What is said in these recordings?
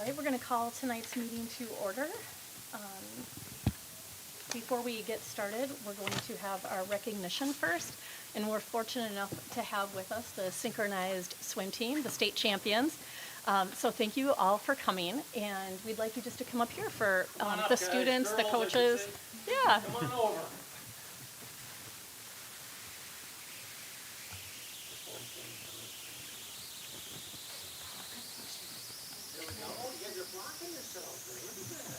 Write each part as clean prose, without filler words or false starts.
right, we're going to call tonight's meeting to order. Before we get started, we're going to have our recognition first, and we're fortunate enough to have with us the synchronized swim team, the state champions. So thank you all for coming, and we'd like you just to come up here for the students, the coaches. Yeah. Come on over. There we go. Oh, you guys are blocking yourselves. Look at that.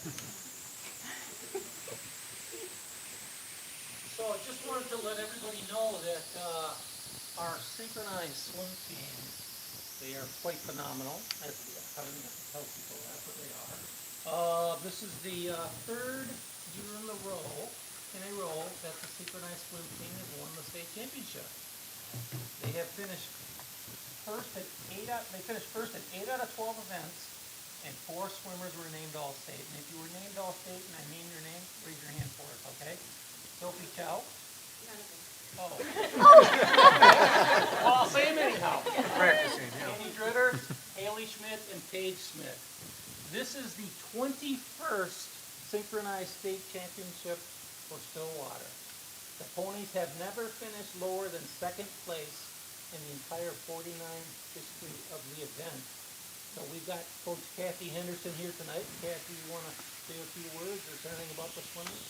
So I just wanted to let everybody know that our synchronized swim team, they are quite phenomenal. That's, I mean, tell people that's what they are. This is the third year in a row that the synchronized swim team has won the state championship. They have finished first at 8 out of 12 events, and 4 swimmers were named All-State. And if you were named All-State and I name your name, raise your hand for us, okay? Sophie Chow? None of them. Oh. Well, I'll say them anyhow. Practicing, yeah. Andy Dritter, Haley Schmidt, and Paige Smith. This is the 21st synchronized state championship for Stillwater. The ponies have never finished lower than second place in the entire 49 history of the event. So we've got Coach Kathy Henderson here tonight. Kathy, you want to say a few words or say anything about the swimmers?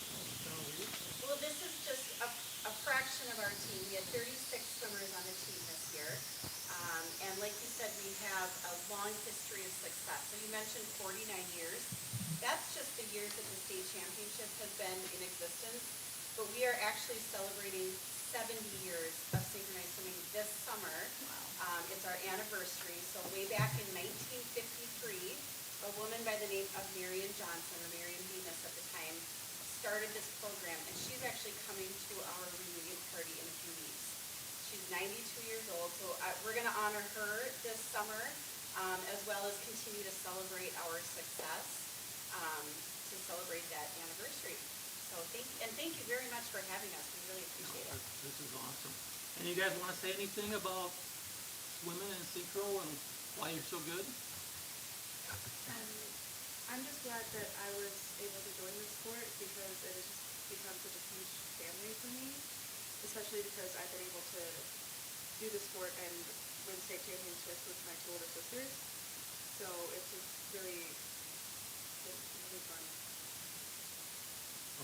Well, this is just a fraction of our team. We had 36 swimmers on the team this year. And like you said, we have a long history of success. So you mentioned 49 years. That's just the years that the state championship has been in existence. But we are actually celebrating 70 years of synchronized swimming this summer. Wow. It's our anniversary. So way back in 1953, a woman by the name of Marion Johnson, or Marion Venus at the time, started this program, and she's actually coming to our reunion party in a few weeks. She's 92 years old, so we're going to honor her this summer, as well as continue to celebrate our success, to celebrate that anniversary. So thank you very much for having us. We really appreciate it. This is awesome. And you guys want to say anything about swimming and synchro and why you're so good? I'm just glad that I was able to join this sport because it has just become such a huge family for me, especially because I've been able to do the sport and win state championships with my 2 older sisters. So it's just really fun.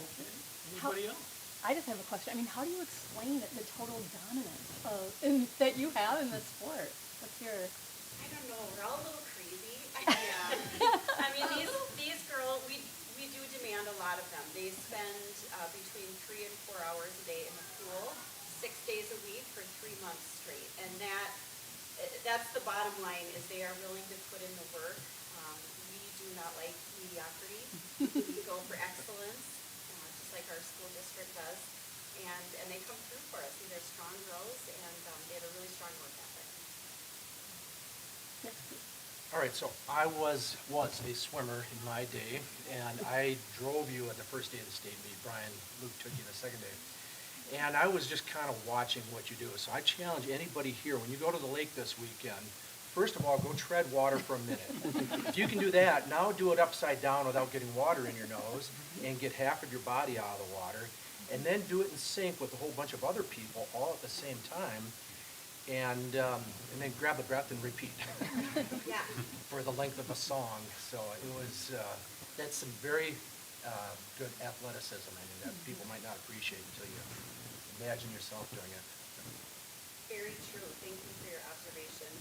Okay. Anybody else? I just have a question. I mean, how do you explain the total dominance that you have in this sport? What's your... I don't know. We're all a little crazy. Yeah. I mean, these girls, we do demand a lot of them. They spend between 3 and 4 hours a day in the pool, 6 days a week for 3 months straight. And that's the bottom line, is they are willing to put in the work. We do not like mediocrity. We go for excellence, just like our school district does. And they come through for us. These are strong girls, and they have a really strong work ethic. All right, so I was a swimmer in my day, and I drove you at the first day of the state meet. Brian, Luke took you the second day. And I was just kind of watching what you do. So I challenge anybody here, when you go to the lake this weekend, first of all, go tread water for a minute. If you can do that, now do it upside down without getting water in your nose and get half of your body out of the water. And then do it in sync with a whole bunch of other people all at the same time. And then grab a breath and repeat Yeah. for the length of a song. So it was, that's some very good athleticism, I mean, that people might not appreciate until you imagine yourself doing it. Very true. Thank you for your observation.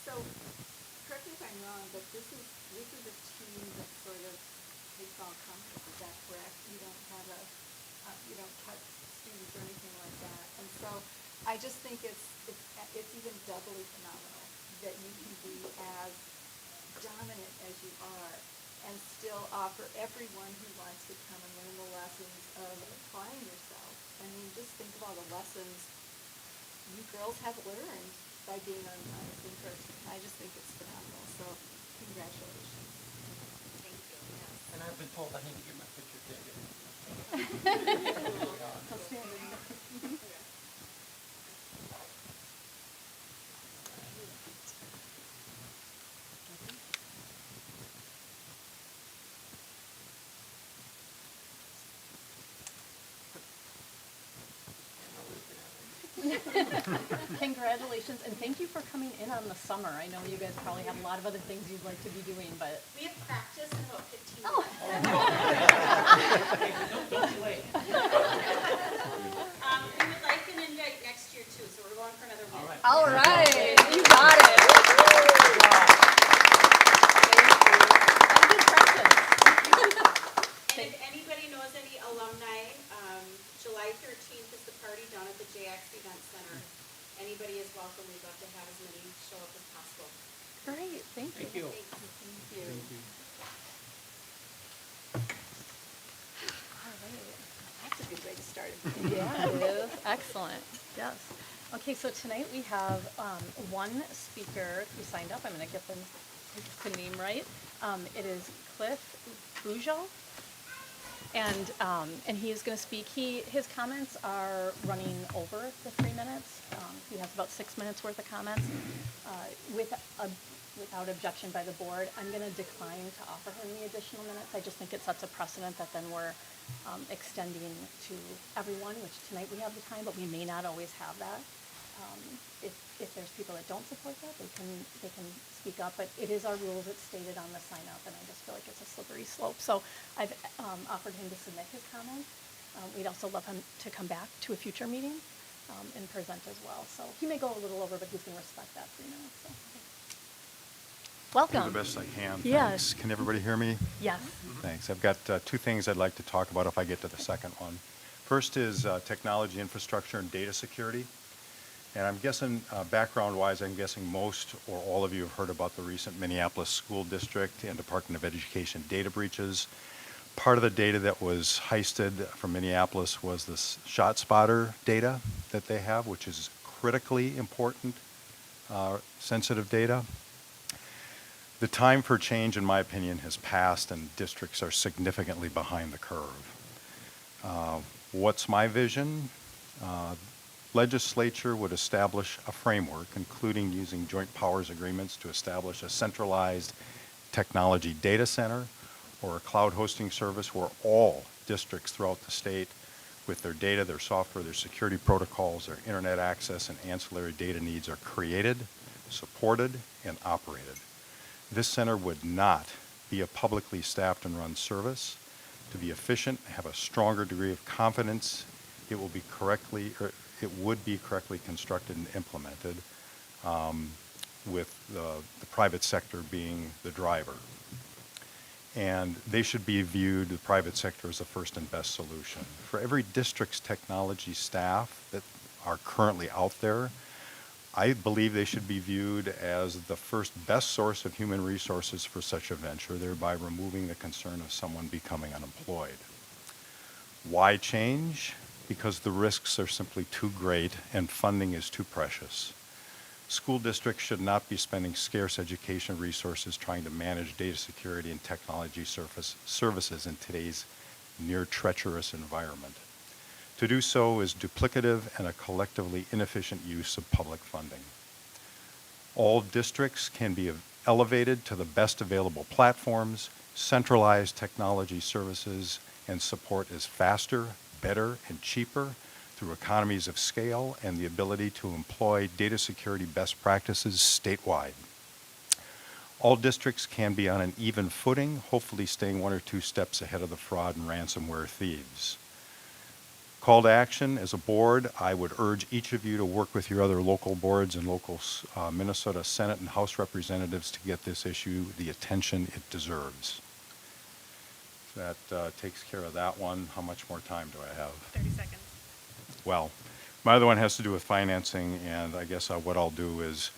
So, correct me if I'm wrong, but this is a team that sort of takes all comers. Is that correct? You don't have you don't cut students or anything like that. And so, I just think it's even doubly phenomenal that you can be as dominant as you are and still offer everyone who wants to come and learn the lessons of applying yourself. I mean, just think of all the lessons you girls have learned by being on the synchro team. I just think it's phenomenal. So, congratulations. Thank you. Yes. And I've been told I need to get my picture taken. Congratulations, and thank you for coming in on the summer. I know you guys probably have a lot of other things you'd like to be doing, but. We have practice in about 15 Oh. minutes. Don't be late. We would like an invite next year too, so we're going for another win. All right, you got it. Thank you. Have a good practice. And if anybody knows any alumni, July 13th is the party down at the JX Event Center. Anybody is welcome. We'd love to have as many show up as possible. Great, thank you. Thank you. Thanks. All right. That's a good way to start. Yeah, it is. Excellent. Yes. Okay, so tonight we have one speaker who signed up. I'm going to get the name right. It is Cliff Bujo. And he is going to speak. His comments are running over the 3 minutes. He has about 6 minutes worth of comments. Without objection by the board, I'm going to decline to offer him the additional minutes. I just think it sets a precedent that then we're extending to everyone, which tonight we have the time, but we may not always have that. If there's people that don't support that, they can speak up, but it is our rules, it's stated on the sign up, and I just feel like it's a slippery slope. So I've offered him to submit his comments. We'd also love him to come back to a future meeting and present as well. So he may go a little over, but he's going to respect that 3 minutes. So. Welcome. Do the best I can. Yes. Thanks. Can everybody hear me? Yes. Thanks. I've got two things I'd like to talk about if I get to the second one. First is technology infrastructure and data security. And I'm guessing, background-wise, I'm guessing most or all of you have heard about the recent Minneapolis School District and Department of Education data breaches. Part of the data that was heisted from Minneapolis was this ShotSpotter data that they have, which is critically important, sensitive data. The time for change, in my opinion, has passed, and districts are significantly behind the curve. What's my vision? Legislature would establish a framework, including using joint powers agreements to establish a centralized technology data center or a cloud hosting service where all districts throughout the state, with their data, their software, their security protocols, their internet access, and ancillary data needs are created, supported, and operated. This center would not be a publicly staffed and run service. To be efficient, have a stronger degree of confidence, it would be correctly constructed and implemented, with the private sector being the driver. And they should be viewed, the private sector, as the first and best solution. For every district's technology staff that are currently out there, I believe they should be viewed as the first best source of human resources for such a venture, thereby removing the concern of someone becoming unemployed. Why change? Because the risks are simply too great and funding is too precious. School districts should not be spending scarce education resources trying to manage data security and technology services in today's near treacherous environment. To do so is duplicative and a collectively inefficient use of public funding. All districts can be elevated to the best available platforms. Centralized technology services and support is faster, better, and cheaper through economies of scale and the ability to employ data security best practices statewide. All districts can be on an even footing, hopefully staying 1 or 2 steps ahead of the fraud and ransomware thieves. Call to action, as a board, I would urge each of you to work with your other local boards and local Minnesota Senate and House representatives to get this issue the attention it deserves. That takes care of that one. How much more time do I have? 30 seconds. Well, my other one has to do with financing, and I guess what I'll do is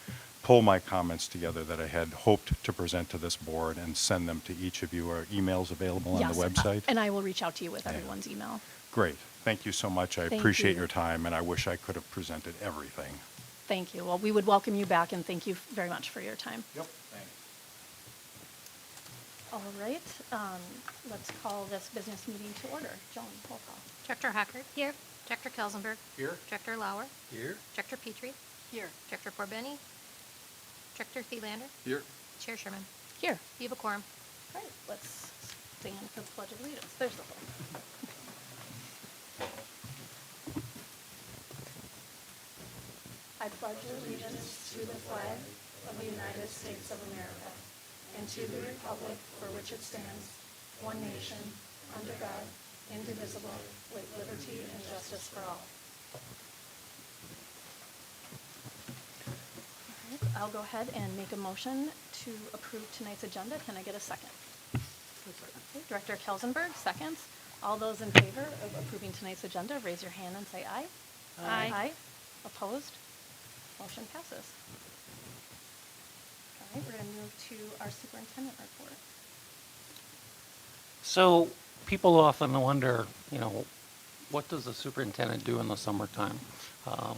pull my comments together that I had hoped to present to this board and send them to each of you. Are emails available on the website? And I will reach out to you with everyone's email. Great. Thank you so much. I Thank appreciate you. your time, and I wish I could have presented everything. Thank you. Well, we would welcome you back, and thank you very much for your time. Yep. Thanks. All right, let's call this business meeting to order. Joan, roll call. Director Hackert. Here. Director Kelsenberg. Here. Director Lauer. Here. Director Petrie. Here. Director Corbeni. Director Thielander. Here. Chair Sherman. Here. You have a quorum. Great, let's stand for the Pledge of Allegiance. There's the flag. pledge allegiance to the flag of the United States of America and to the republic for which it stands, one nation, under God, indivisible, with liberty and justice for all. All right, I'll go ahead and make a motion to approve tonight's agenda. Can I get a second? Okay, Director Kelsenberg, seconds. All those in favor of approving tonight's agenda, raise your hand and say aye. Aye. Aye. Opposed? Motion passes. All right, we're going to move to our superintendent report. So people often wonder, what does the superintendent do in the summertime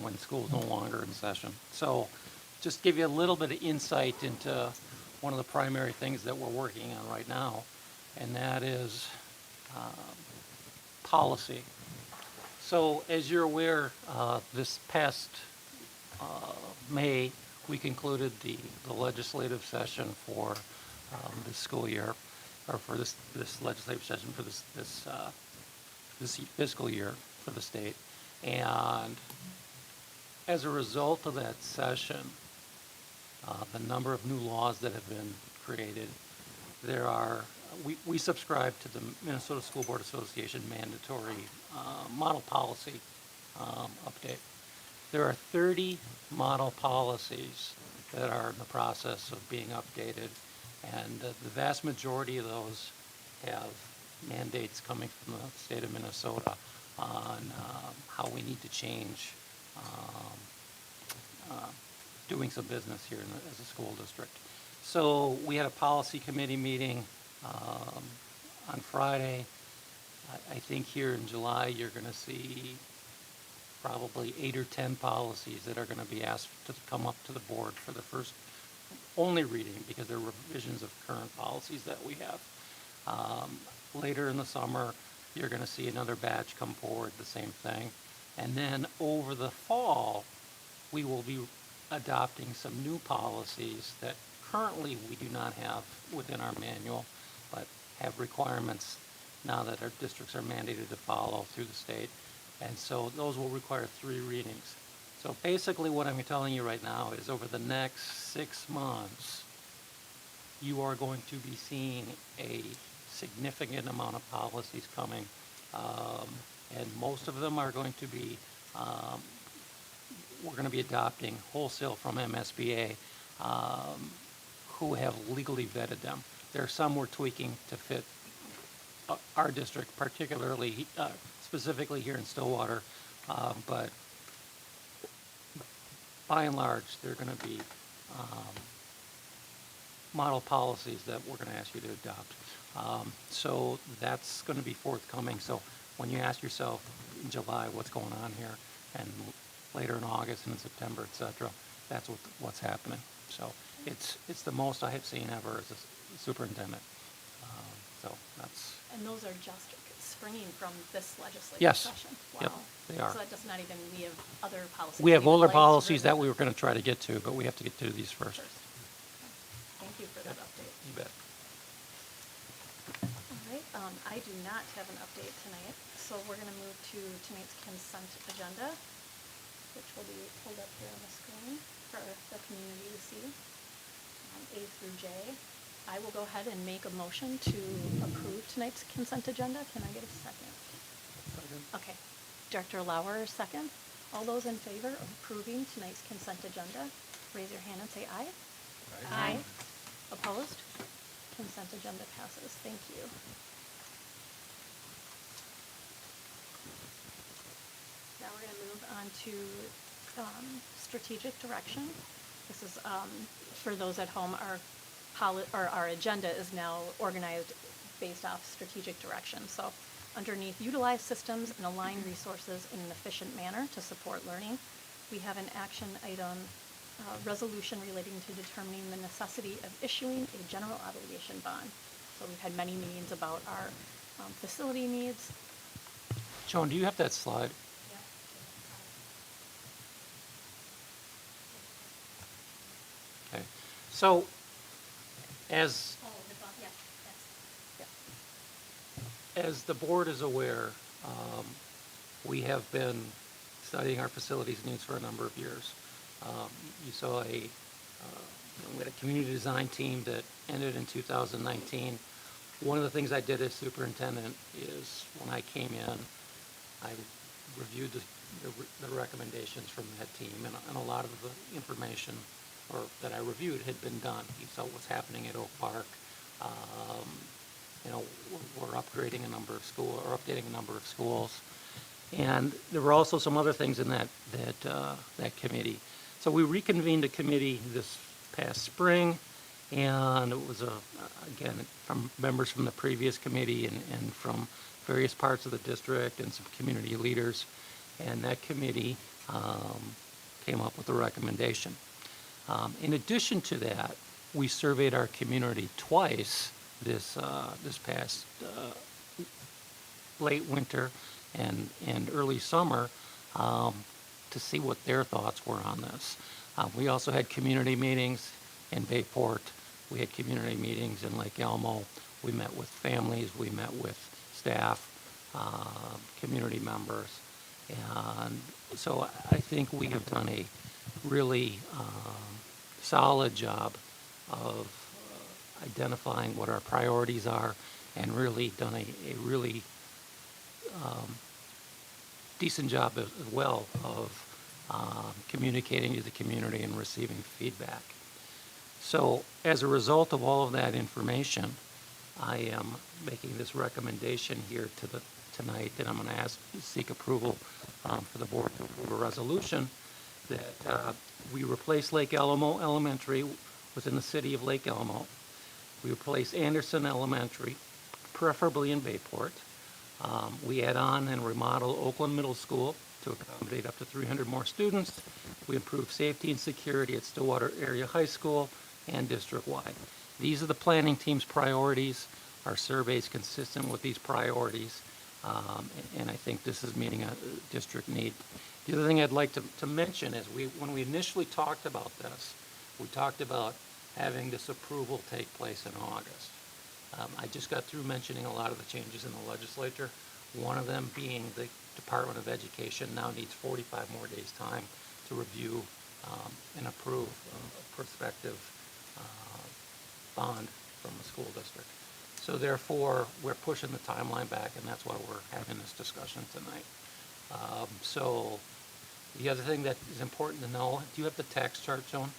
when school's no longer in session? So just give you a little bit of insight into one of the primary things that we're working on right now, and that is policy. So as you're aware, this past May, we concluded the legislative session for this school year, or for this legislative session for this fiscal year for the state. And as a result of that session, the number of new laws that have been created, we subscribe to the Minnesota School Board Association mandatory model policy update. There are 30 model policies that are in the process of being updated, and the vast majority of those have mandates coming from the state of Minnesota on how we need to change doing some business here as a school district. So we had a policy committee meeting on Friday. I think here in July you're going to see probably 8 or 10 policies that are going to be asked to come up to the board for the first only reading, because they're revisions of current policies that we have. Later in the summer, you're going to see another batch come forward, the same thing. And then over the fall, we will be adopting some new policies that currently we do not have within our manual, but have requirements now that our districts are mandated to follow through the state. And so those will require 3 readings. So basically what I'm telling you right now is over the next 6 months, you are going to be seeing a significant amount of policies coming. And most of them are going to be, we're going to be adopting wholesale from MSBA, who have legally vetted them. There are some we're tweaking to fit our district, particularly, specifically here in Stillwater, but by and large, they're going to be model policies that we're going to ask you to adopt. So that's going to be forthcoming. So when you ask yourself in July what's going on here, and later in August and in September, et cetera, that's what's happening. So it's the most I have seen ever as a superintendent. So that's... And those are just springing from this legislative Yes. session? Yep, Wow. they are. So that does not even, we have other policies. We have we would older like to policies that revisit we were going to try to get to, but we have to get to these first. first. Thank you for that update. You bet. All right, I do not have an update tonight, so we're going to move to tonight's consent agenda, which will be pulled up here on the screen for the community to see, A through J. I will go ahead and make a motion to approve tonight's consent agenda. Can I get a second? Okay. Director Lauer, second. All those in favor of approving tonight's consent agenda, raise your hand and say aye. Aye. Opposed? Consent agenda passes. Thank you. Now we're going to move on to strategic direction. This is, for those at home, our agenda is now organized based off strategic direction. So underneath, utilize systems and align resources in an efficient manner to support learning. We have an action item, resolution relating to determining the necessity of issuing a general obligation bond. So we've had many meetings about our facility needs. Joan, do you have that slide? Okay. So, as the board is aware, we have been studying our facilities needs for a number of years. You saw we had a community design team that ended in 2019. One of the things I did as superintendent is when I came in, I reviewed the recommendations from that team, and a lot of the information that I reviewed had been done. You saw what's happening at Oak Park. We're upgrading a number of updating a number of schools. And there were also some other things in that committee. So we reconvened a committee this past spring, and it was again from members from the previous committee and from various parts of the district and some community leaders. And that committee came up with a recommendation. In addition to that, we surveyed our community twice this past late winter and early summer to see what their thoughts were on this. We also had community meetings in Bayport. We had community meetings in Lake Elmo. We met with families. We met with staff, community members. And so I think we have done a really solid job of identifying what our priorities are and really done a really decent job as well of communicating to the community and receiving feedback. So as a result of all of that information, I am making this recommendation here tonight that I'm going to seek approval for the board to approve a resolution that we replace Lake Elmo Elementary within the city of Lake Elmo. We replace Anderson Elementary, preferably in Bayport. We add on and remodel Oakland Middle School to accommodate up to 300 more students. We improve safety and security at Stillwater Area High School and district-wide. These are the planning team's priorities. Our survey is consistent with these priorities, and I think this is meeting a district need. The other thing I'd like to mention is when we initially talked about this, we talked about having this approval take place in August. I just got through mentioning a lot of the changes in the legislature, one of them being the Department of Education now needs 45 more days' time to review and approve a prospective bond from a school district. So therefore, we're pushing the timeline back, and that's why we're having this discussion tonight. So the other thing that is important to know, do you have the tax chart, Joan?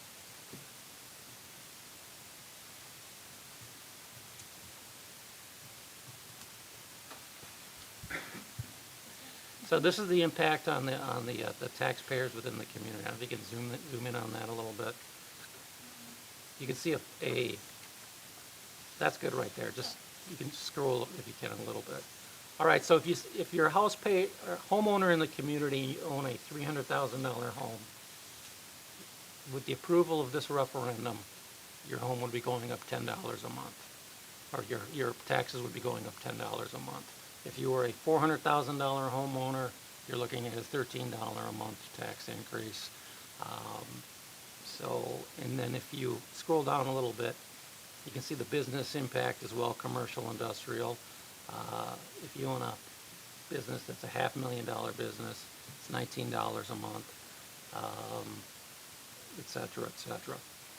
So this is the impact on the taxpayers within the community. I don't know if you can zoom in on that a little bit. You can see that's good right there. Just you can scroll if you can a little bit. All right. So if you're a homeowner in the community, you own a $300,000 home. With the approval of this referendum, your home would be going up $10 a month, or your taxes would be going up $10 a month. If you were a $400,000 homeowner, you're looking at a $13 a month tax increase. And then if you scroll down a little bit, you can see the business impact as well, commercial, industrial. If you own a business that's a $500,000 business, it's $19 a month, et cetera, et cetera.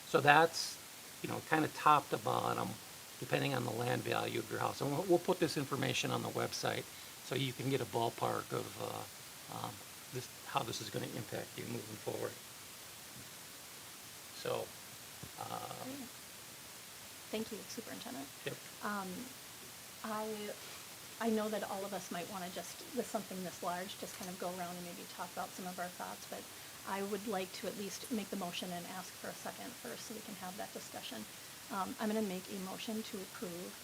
So that's, kind of top to bottom, depending on the land value of your house. And we'll put this information on the website so you can get a ballpark of how this is going to impact you moving forward. So, Thank you, Superintendent. yep. I know that all of us might want to just, with something this large, just kind of go around and maybe talk about some of our thoughts, but I would like to at least make the motion and ask for a second first so we can have that discussion. I'm going to make a motion to approve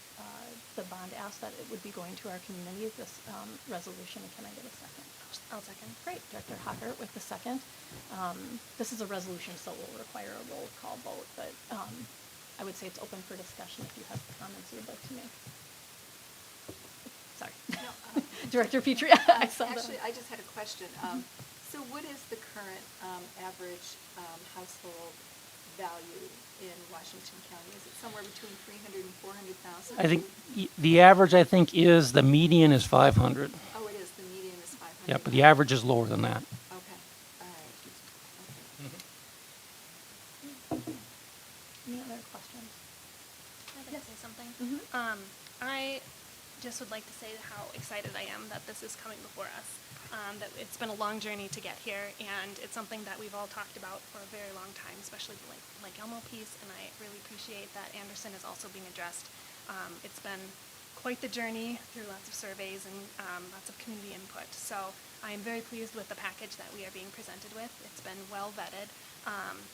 the bond ask that it would be going to our community, this resolution. Can I get a second? I'll second. Great, Director Hockert with the second. This is a resolution, so it will require a roll call vote, but I would say it's open for discussion if you have comments you would like to make. Sorry. No, Director Petrie, I saw that. Actually, I just had a question. So what is the current average household value in Washington County? Is it somewhere between 300 and 400,000? I think the average, is the median is 500. Oh, it is. The median is 500. Yeah, but the average is lower than that. Okay. All right. Okay. I just would like to say how excited I am that this is coming before us. That it's been a long journey to get here, and it's something that we've all talked about for a very long time, especially the Lake Elmo piece, and I really appreciate that Anderson is also being addressed. It's been quite the journey through lots of surveys and lots of community input. So I am very pleased with the package that we are being presented with. It's been well vetted,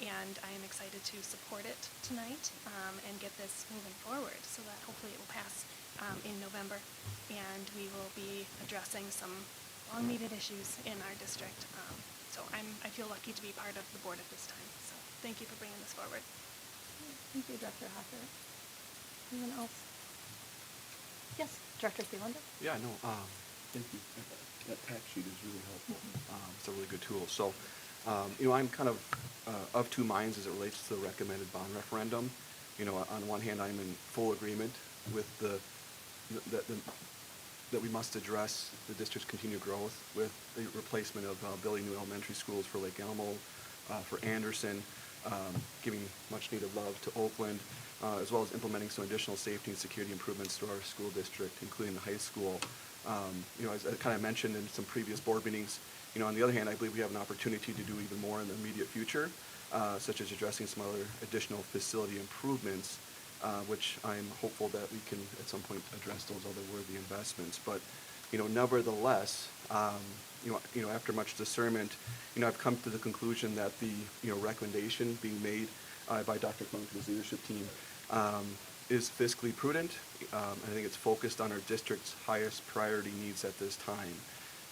and I am excited to support it tonight and get this moving forward so that hopefully it will pass in November, and we will be addressing some long-needed issues in our district. So I feel lucky to be part of the board at this time. So thank you for bringing this forward. Thank you, Director Hocker. Anyone else? Yes, Director Thielander? Yeah, no, thank you. That tax sheet is really helpful. It's a really good tool. So, I'm kind of two minds as it relates to the recommended bond referendum. On one hand, I'm in full agreement with that we must address the district's continued growth with the replacement of building new elementary schools for Lake Elmo, for Anderson, giving much needed love to Oakland, as well as implementing some additional safety and security improvements to our school district, including the high school. As I kind of mentioned in some previous board meetings, on the other hand, I believe we have an opportunity to do even more in the immediate future, such as addressing some other additional facility improvements, which I'm hopeful that we can at some point address those other worthy investments. But, nevertheless, after much discernment, I've come to the conclusion that the, recommendation being made by Dr. Funk and his leadership team is fiscally prudent. I think it's focused on our district's highest priority needs at this time.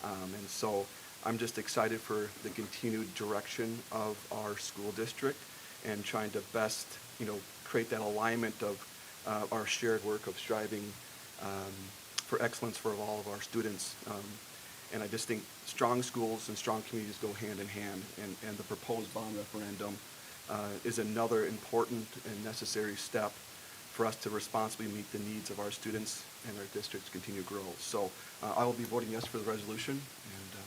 And so I'm just excited for the continued direction of our school district and trying to best, create that alignment of our shared work of striving for excellence for all of our students. And I just think strong schools and strong communities go hand in hand, and the proposed bond referendum is another important and necessary step for us to responsibly meet the needs of our students and our district's continued growth. So I will be voting yes for the resolution, and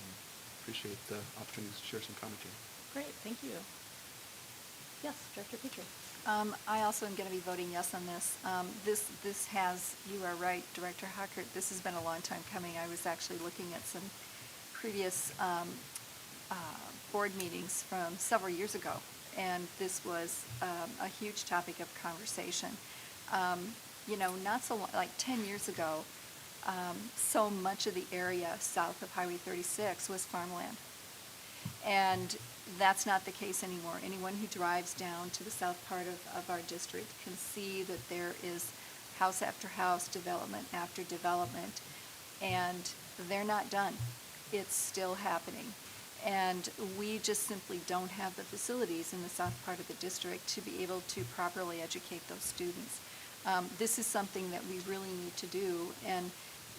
appreciate the opportunity to share some commentary. Great, thank you. Yes, Director Petrie. I also am going to be voting yes on this. This has, you are right, Director Hockert, this has been a long time coming. I was actually looking at some previous board meetings from several years ago, and this was a huge topic of conversation. Not so long, like 10 years ago, so much of the area south of Highway 36 was farmland. And that's not the case anymore. Anyone who drives down to the south part of our district can see that there is house after house, development after development, and they're not done. It's still happening. And we just simply don't have the facilities in the south part of the district to be able to properly educate those students. This is something that we really need to do, and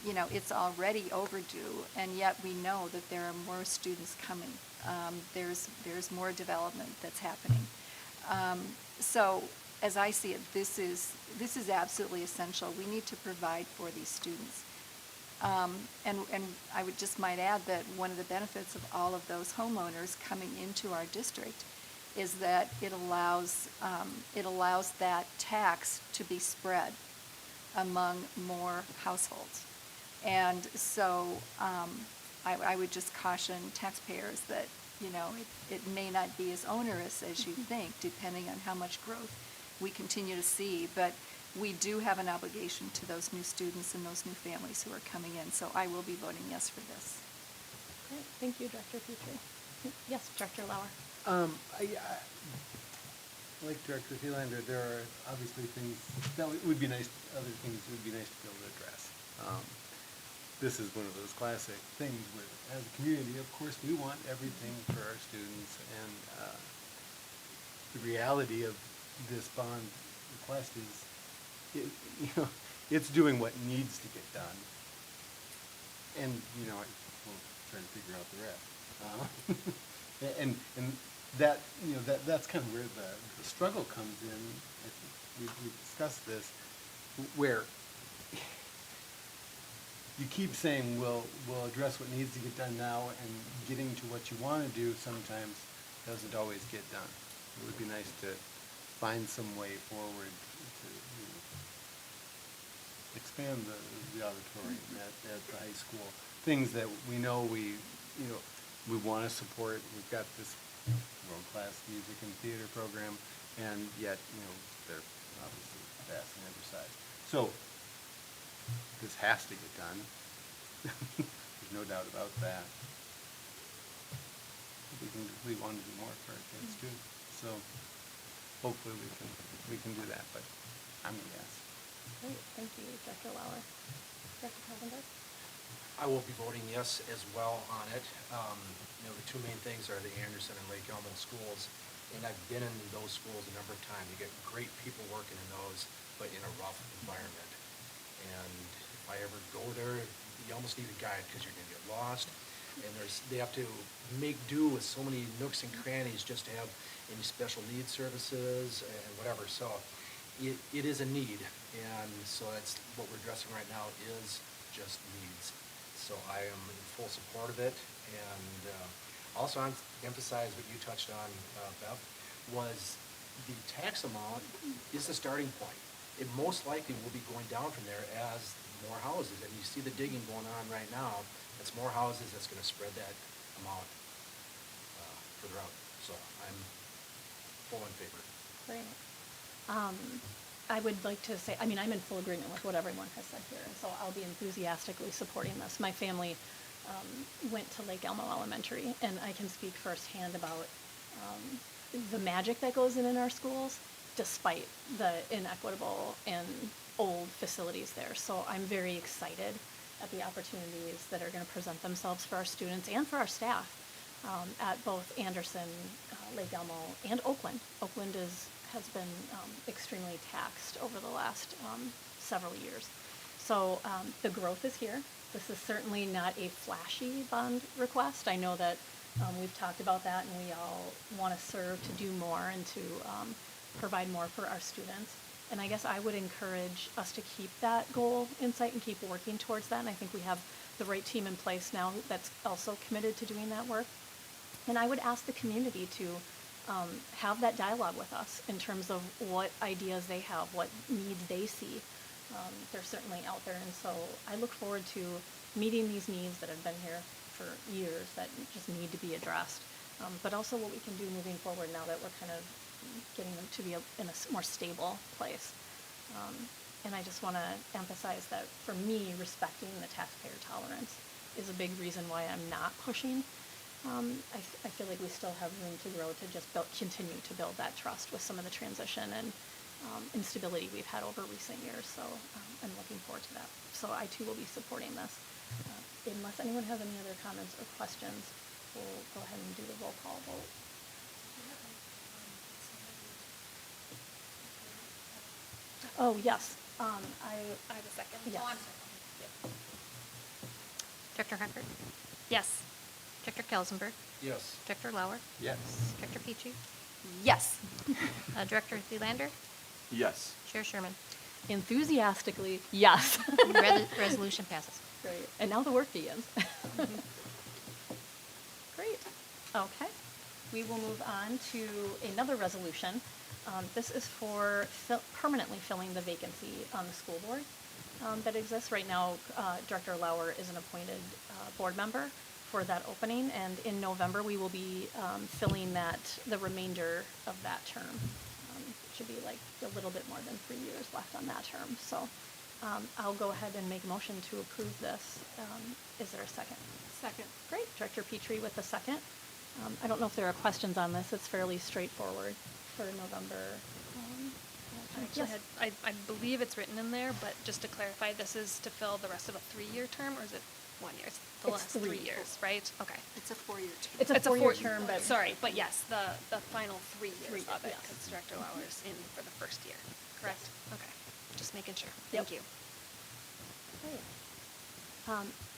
it's already overdue, and yet we know that there are more students coming. There's more development that's happening. So as I see it, this is absolutely essential. We need to provide for these students. And I would just might add that one of the benefits of all of those homeowners coming into our district is that it allows that tax to be spread among more households. And so I would just caution taxpayers that, it may not be as onerous as you think, depending on how much growth we continue to see. But we do have an obligation to those new students and those new families who are coming in. So I will be voting yes for this. Great, thank you, Director Petrie. Yes, Director Lauer. Like Director Thielander, there are obviously things that would be nice, other things it would be nice to be able to address. This is one of those classic things where, as a community, of course, we want everything for our students, and the reality of this bond request is, it's doing what needs to get done, and we'll try to figure out the rest. And that that's kind of where the struggle comes in. I think we've discussed this, where you keep saying we'll address what needs to get done now, and getting to what you want to do sometimes doesn't always get done. It would be nice to find some way forward to expand the auditorium at the high school. Things that we know we want to support. We've got this world-class music and theater program, and yet, they're obviously vastly undersized. So, this has to get done. There's no doubt about that. We want to do more for our kids too. So, hopefully we can do that, but I'm a yes. Great, thank you, Dr. Lauer. Dr. Kellenberg? I will be voting yes as well on it. The two main things are the Anderson and Lake Elmo schools, and I've been in those schools a number of times. You get great people working in those, but in a rough environment. And if I ever go there, you almost need a guide because you're going to get lost. And they have to make do with so many nooks and crannies just to have any special needs services and whatever. So it is a need, and so that's what we're addressing right now is just needs. So I am in full support of it, and also I emphasize what you touched on, Bev, was the tax amount is the starting point. It most likely will be going down from there as more houses, and you see the digging going on right now. It's more houses that's going to spread that amount further out. So I'm full in favor. Great. I would like to say, I'm in full agreement with what everyone has said here, and so I'll be enthusiastically supporting this. My family went to Lake Elmo Elementary, and I can speak firsthand about the magic that goes in our schools, despite the inequitable and old facilities there. So I'm very excited at the opportunities that are going to present themselves for our students and for our staff at both Anderson, Lake Elmo, and Oakland. Oakland has been extremely taxed over the last several years. So the growth is here. This is certainly not a flashy bond request. I know that we've talked about that, and we all want to serve to do more and to provide more for our students. And I guess I would encourage us to keep that goal in sight and keep working towards that. And I think we have the right team in place now that's also committed to doing that work. And I would ask the community to have that dialogue with us in terms of what ideas they have, what needs they see. They're certainly out there. And so I look forward to meeting these needs that have been here for years that just need to be addressed. But also what we can do moving forward now that we're kind of getting them to be in a more stable place. And I just want to emphasize that for me, respecting the taxpayer tolerance is a big reason why I'm not pushing. I feel like we still have room to grow to just continue to build that trust with some of the transition and instability we've had over recent years. So I'm looking forward to that. So I too will be supporting this. Unless anyone has any other comments or questions, we'll go ahead and do the roll call vote. Oh, yes. I have a second. Yes. Oh, I'm sorry. Dr. Huckert, Yes. Dr. Kelsenberg, Yes. Dr. Lauer, Yes. Dr. Petrie, Yes. Director Thelander, Yes. Chair Sherman. Enthusiastically, yes. Resolution passes. Great. And now the work begins. Great. Okay. We will move on to another resolution. This is for permanently filling the vacancy on the school board that exists. Right now, Director Lauer is an appointed board member for that opening, and in November we will be filling the remainder of that term. It should be like a little bit more than 3 years left on that term. So I'll go ahead and make a motion to approve this. Is there a second? Second. Great. Director Petrie with the second. I don't know if there are questions on this. It's fairly straightforward for November. Actually, Yes. I believe it's written in there, but just to clarify, this is to fill the rest of a 3-year term, or is it 1 year? It's the It's last 3. 3 years, right? Okay. It's a 4-year term. It's a 4-year term, but Sorry, but yes, the final 3 years of it, yes. because Director Lauer's in for the first year, correct? Okay, just making sure. Yep. Thank you. Great.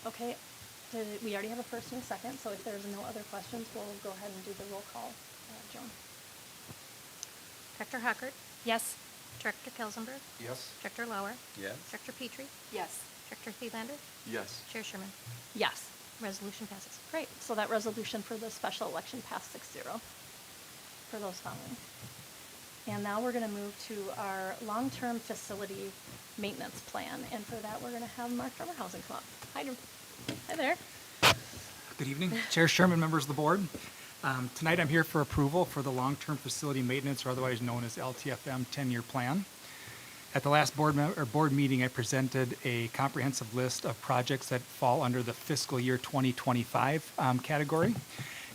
Okay, we already have a first and a second, so if there's no other questions, we'll go ahead and do the roll call. Joan? Dr. Huckert, Yes. Director Kelsenberg, Yes. Dr. Lauer, Yes. Dr. Petrie, Yes. Dr. Thelander, Yes. Chair Sherman. Yes. Resolution passes. Great. So that resolution for the special election passed 6-0 for those following. And now we're going to move to our long-term facility maintenance plan. And for that, we're going to have Mark Drummerhausen come up. Hi there. Good evening, Chair, Sherman, members of the board. Tonight I'm here for approval for the long-term facility maintenance, or otherwise known as LTFM 10-year plan. At the last board meeting, I presented a comprehensive list of projects that fall under the fiscal year 2025 category.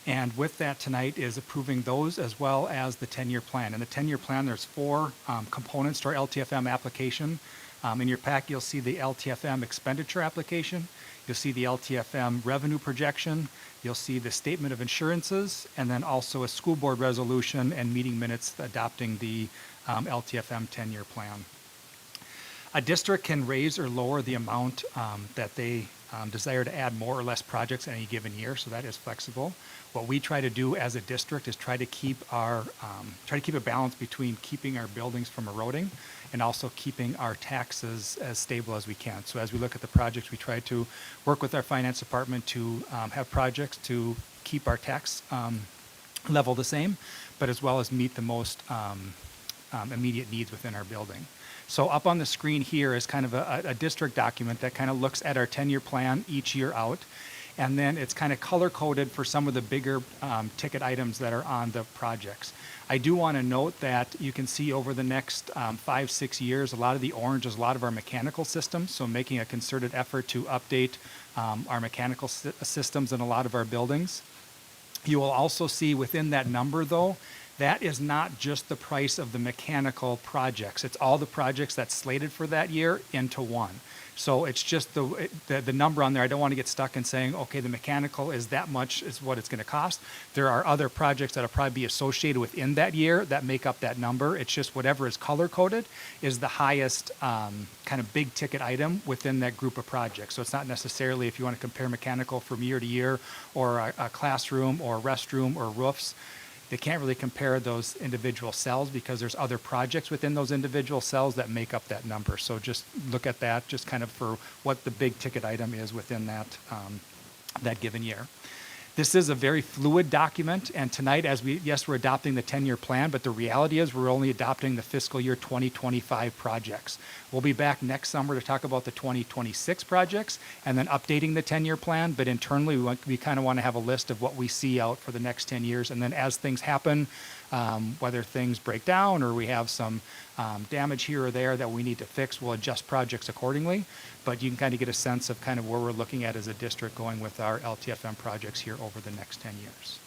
And with that tonight is approving those as well as the 10-year plan. In the 10-year plan, there's 4 components to our LTFM application. In your pack, you'll see the LTFM expenditure application. You'll see the LTFM revenue projection. You'll see the statement of insurances, and then also a school board resolution and meeting minutes adopting the LTFM 10-year plan. A district can raise or lower the amount that they desire to add more or less projects in any given year, so that is flexible. What we try to do as a district is try to keep a balance between keeping our buildings from eroding and also keeping our taxes as stable as we can. So as we look at the projects, we try to work with our finance department to have projects to keep our tax level the same, but as well as meet the most immediate needs within our building. So up on the screen here is kind of a district document that kind of looks at our 10-year plan each year out. And then it's kind of color-coded for some of the bigger ticket items that are on the projects. I do want to note that you can see over the next 5-6 years, a lot of the orange is a lot of our mechanical systems, so making a concerted effort to update our mechanical systems in a lot of our buildings. You will also see within that number, though, that is not just the price of the mechanical projects. It's all the projects that's slated for that year into one. So it's just the number on there. I don't want to get stuck in saying, okay, the mechanical is that much is what it's going to cost. There are other projects that will probably be associated within that year that make up that number. It's just whatever is color-coded is the highest kind of big ticket item within that group of projects. So it's not necessarily if you want to compare mechanical from year to year or a classroom or a restroom or roofs. They can't really compare those individual cells because there's other projects within those individual cells that make up that number. So just look at that just kind of for what the big ticket item is within that, that given year. This is a very fluid document, and tonight, we're adopting the 10-year plan, but the reality is we're only adopting the fiscal year 2025 projects. We'll be back next summer to talk about the 2026 projects and then updating the 10-year plan, but internally we kind of want to have a list of what we see out for the next 10 years, and then as things happen, whether things break down or we have some damage here or there that we need to fix, we'll adjust projects accordingly. But you can kind of get a sense of kind of where we're looking at as a district going with our LTFM projects here over the next 10 years.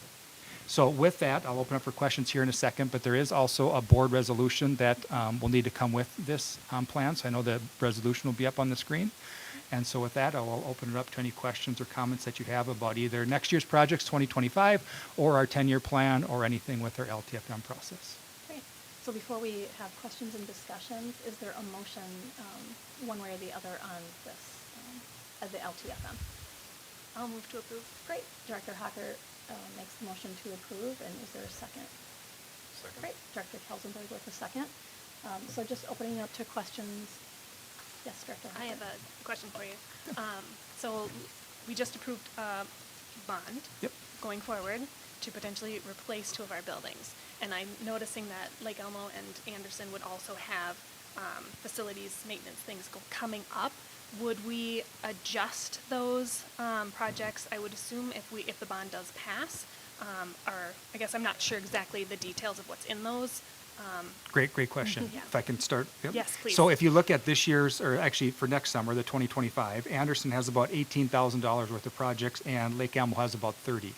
So with that, I'll open up for questions here in a second, but there is also a board resolution that will need to come with this plan. So I know the resolution will be up on the screen. And so with that, I'll open it up to any questions or comments that you have about either next year's projects, 2025, or our 10-year plan, or anything with our LTFM process. Great. So before we have questions and discussions, is there a motion one way or the other on this, as the LTFM? I'll move to approve. Great. Director Hocker makes the motion to approve, and is there a second? Second. Great. Director Kelsenberg with a second. So just opening up to questions. Yes, Director Hocker. I have a question for you. So we just approved a bond going forward to potentially replace 2 of our buildings. And I'm noticing that Lake Elmo and Anderson would also have facilities maintenance things coming up. Would we adjust those projects? I would assume if the bond does pass, or I guess I'm not sure exactly the details of what's in those. Great question. Yeah. If I can start. Yep. Yes, please. So if you look at this year's, or actually for next summer, the 2025, Anderson has about $18,000 worth of projects and Lake Elmo has about 30.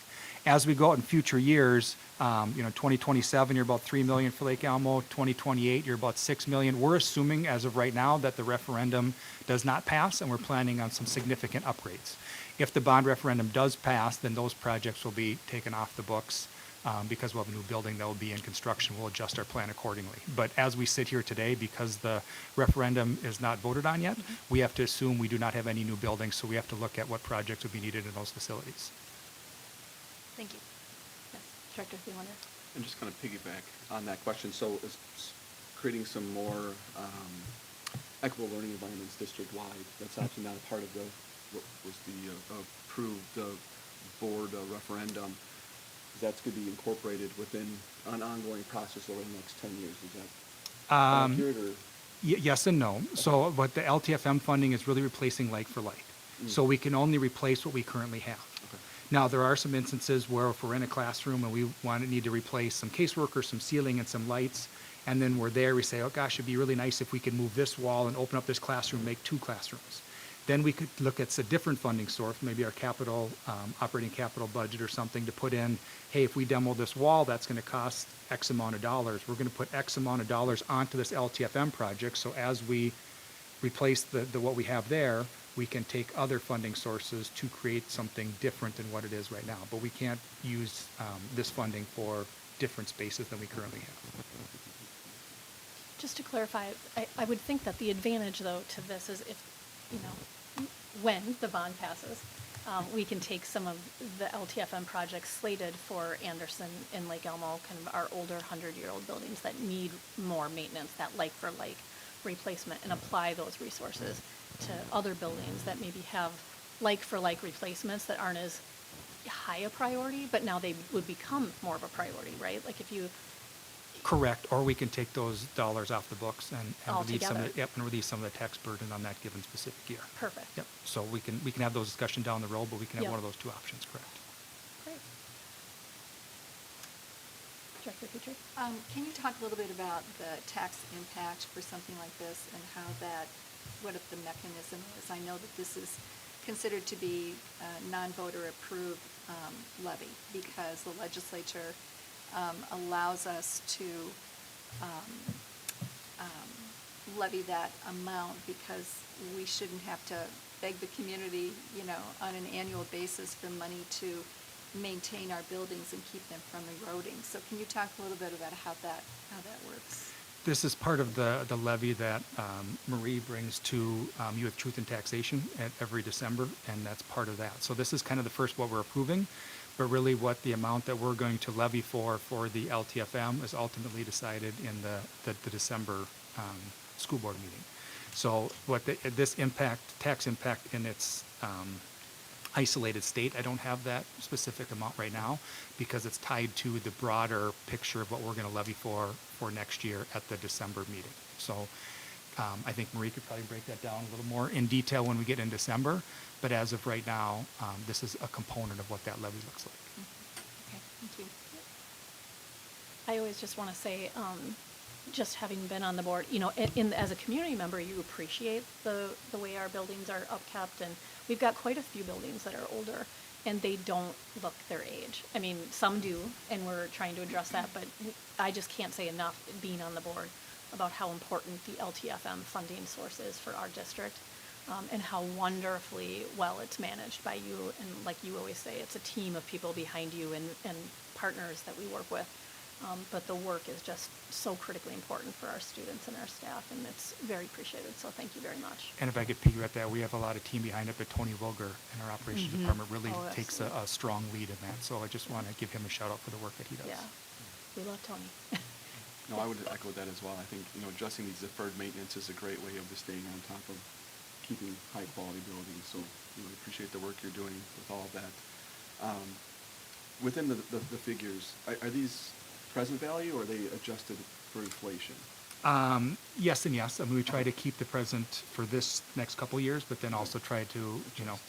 As we go out in future years, 2027, you're about $3 million for Lake Elmo. 2028, you're about $6 million. We're assuming as of right now that the referendum does not pass, and we're planning on some significant upgrades. If the bond referendum does pass, then those projects will be taken off the books because we'll have a new building that will be in construction. We'll adjust our plan accordingly. But as we sit here today, because the referendum is not voted on yet, we have to assume we do not have any new buildings, so we have to look at what projects would be needed in those facilities. Thank you. Yes. Director Thielander. And just kind of piggyback on that question, so is creating some more equitable learning environments district-wide, that's actually not a part of what was the approved board referendum. that's going to be incorporated within an ongoing process over the next 10 years. Is that Um, accurate, or? Yes and no. So what the LTFM funding is really replacing like for like. So we can only replace what we currently have. Okay. Now, there are some instances where if we're in a classroom and we need to replace some casework or some ceiling and some lights, and then we're there, we say, oh gosh, it'd be really nice if we could move this wall and open up this classroom, make 2 classrooms. Then we could look at a different funding source, maybe our capital, operating capital budget or something to put in, hey, if we demo this wall, that's going to cost X amount of dollars. We're going to put X amount of dollars onto this LTFM project. So as we replace the what we have there, we can take other funding sources to create something different than what it is right now. But we can't use this funding for different spaces than we currently have. Just to clarify, I would think that the advantage, though, to this is if, when the bond passes, we can take some of the LTFM projects slated for Anderson and Lake Elmo, kind of our older 100-year-old buildings that need more maintenance, that like-for-like replacement, and apply those resources to other buildings that maybe have like-for-like replacements that aren't as high a priority, but now they would become more of a priority, right? Like if you... Correct, or we can take those dollars off the books and relieve some of Altogether. the, yep, and relieve some of the tax burden on that given specific year. Perfect. Yep, so we can have those discussions down the road, but we can have Yep. one of those 2 options, correct? Great. Director Petrie? Can you talk a little bit about the tax impact for something like this and how that, what if the mechanism is? I know that this is considered to be a non-voter approved levy because the legislature allows us to levy that amount because we shouldn't have to beg the community, on an annual basis for money to maintain our buildings and keep them from eroding. So can you talk a little bit about how that works? This is part of the levy that Marie brings to you with Truth in Taxation at every December, and that's part of that. So this is kind of the first what we're approving, but really what the amount that we're going to levy for the LTFM is ultimately decided in the December school board meeting. So what this tax impact in its isolated state, I don't have that specific amount right now because it's tied to the broader picture of what we're going to levy for next year at the December meeting. So I think Marie could probably break that down a little more in detail when we get in December, but as of right now, this is a component of what that levy looks like. Okay, thank you. I always just want to say, just having been on the board, as a community member, you appreciate the way our buildings are upkept, and we've got quite a few buildings that are older, and they don't look their age. I mean, some do, and we're trying to address that, but I just can't say enough being on the board about how important the LTFM funding source is for our district, and how wonderfully well it's managed by you. And like you always say, it's a team of people behind you and partners that we work with. But the work is just so critically important for our students and our staff, and it's very appreciated, so thank you very much. And if I could piggyback that, we have a lot of team behind it, but Tony Wilger in our operations department really Oh, takes a strong lead in that. So I just want to give him a shout out for the work that he does. Yeah, we love Tony. No, I would echo that as well. I think, addressing these deferred maintenance is a great way of just staying on top of keeping high quality buildings. So, we appreciate the work you're doing with all of that. Within the figures, are these present value or are they adjusted for inflation? Yes and yes. I mean, we try to keep the present for this next couple of years, but then also try to,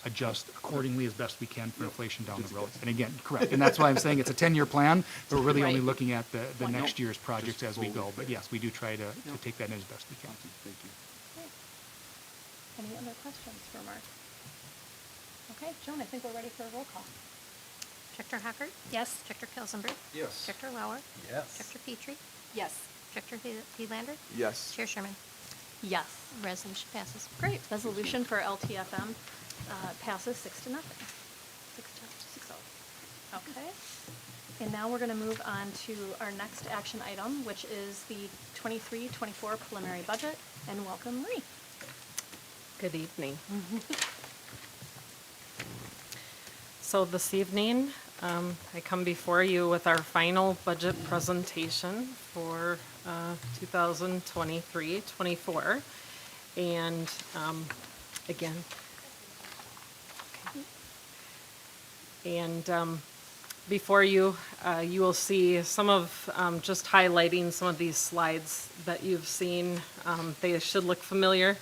adjust accordingly as best we can for inflation down the road. And again, correct. And that's why I'm saying it's a 10-year plan, but we're really only Right. looking at the One next year. year's projects as we go. But yes, we do try to take that in as best we can. Awesome, thank you. Great. Any other questions for Mark? Okay, Joan, I think we're ready for a roll call. Director Hockert? Yes. Director Kelsenberg? Yes. Director Lauer? Yes. Director Petrie? Yes. Director Thielander? Yes. Chair Sherman? Yes. Resolution passes. Great. Resolution for LTFM passes 6-0. 6-0. Okay. And now we're going to move on to our next action item, which is the 23-24 preliminary budget. And welcome, Marie. Good evening. So this evening, I come before you with our final budget presentation for 2023-24. And again, and before you, you will see some of, just highlighting some of these slides that you've seen. They should look familiar.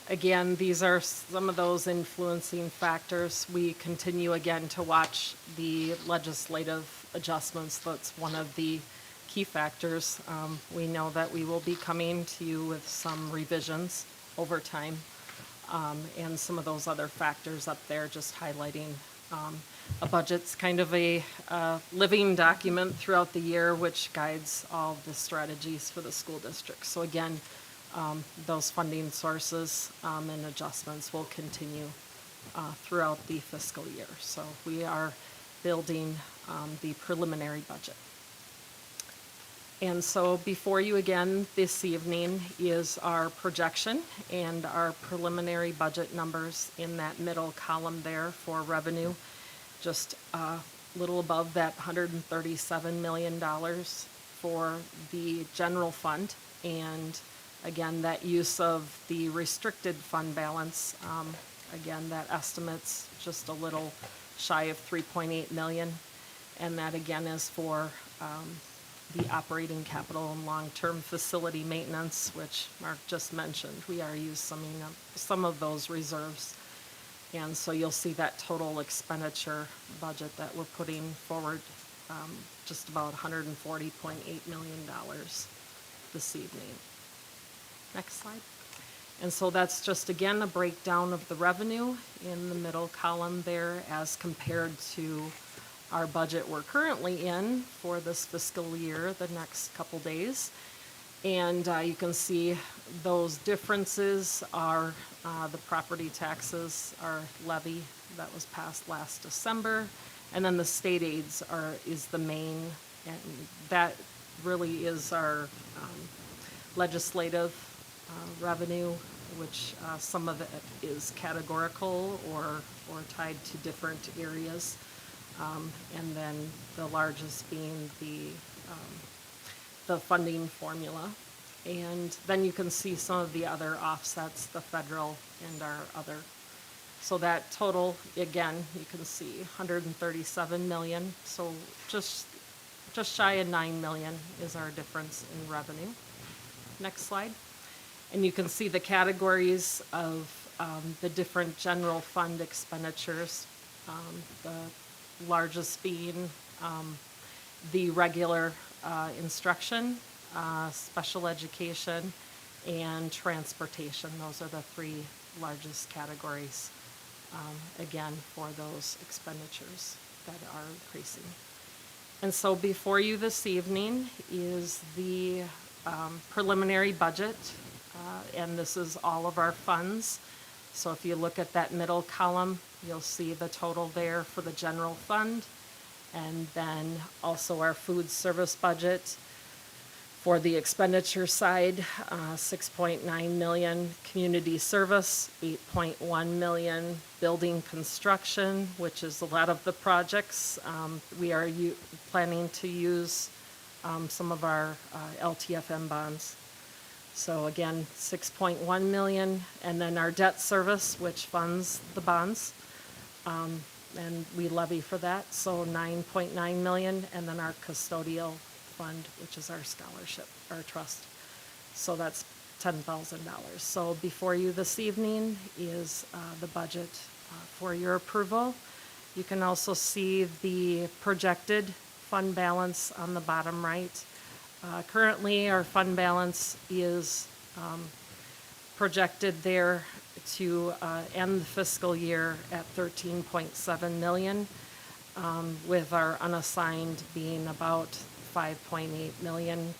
Again, these are some of those influencing factors. We continue again to watch the legislative adjustments. That's one of the key factors. We know that we will be coming to you with some revisions over time, and some of those other factors up there just highlighting. A budget's kind of a living document throughout the year which guides all the strategies for the school district. So again, those funding sources and adjustments will continue throughout the fiscal year. So we are building the preliminary budget. And so before you again this evening is our projection and our preliminary budget numbers in that middle column there for revenue, just a little above that $137 million for the general fund. And again, that use of the restricted fund balance, again, that estimate's just a little shy of 3.8 million. And that again is for the operating capital and long-term facility maintenance, which Mark just mentioned. We are using some of those reserves. And so you'll see that total expenditure budget that we're putting forward, just about $140.8 million this evening. Next slide. And so that's just, again, a breakdown of the revenue in the middle column there as compared to our budget we're currently in for this fiscal year, the next couple days. And you can see those differences are the property taxes, our levy that was passed last December, and then the state aids is the main, and that really is our legislative revenue, which some of it is categorical or tied to different areas. And then the largest being the funding formula. And then you can see some of the other offsets, the federal and our other. So that total, again, you can see 137 million. So just shy of 9 million is our difference in revenue. Next slide. And you can see the categories of the different general fund expenditures. The largest being the regular instruction, special education, and transportation. Those are the three largest categories, again, for those expenditures that are increasing. And so before you this evening is the preliminary budget, and this is all of our funds. So if you look at that middle column, you'll see the total there for the general fund, and then also our food service budget. For the expenditure side, 6.9 million, community service, 8.1 million, building construction, which is a lot of the projects. We are planning to use some of our LTFM bonds. So again, 6.1 million, and then our debt service, which funds the bonds, and we levy for that, so 9.9 million, and then our custodial fund, which is our scholarship, our trust. So that's $10,000. So before you this evening is the budget for your approval. You can also see the projected fund balance on the bottom right. Currently, our fund balance is projected there to end the fiscal year at 13.7 million, with our unassigned being about 5.8 million.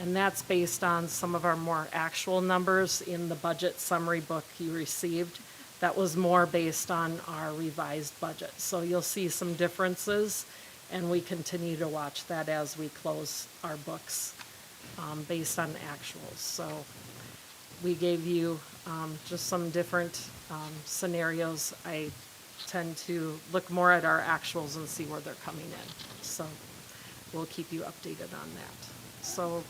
And that's based on some of our more actual numbers in the budget summary book you received. That was more based on our revised budget. So you'll see some differences, and we continue to watch that as we close our books based on actuals. So we gave you just some different scenarios. I tend to look more at our actuals and see where they're coming in. So we'll keep you updated on that. So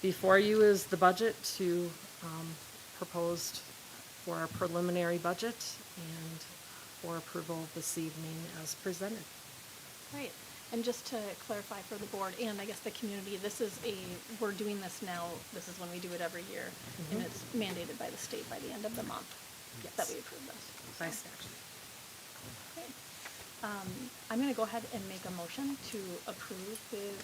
before you is the budget to proposed for our preliminary budget and for approval this evening as presented. Great. And just to clarify for the board and I guess the community, we're doing this now, this is when we do it every year, and it's mandated by the state by the end of the month that we approve this. By So, statute. great. I'm gonna go ahead and make a motion to approve the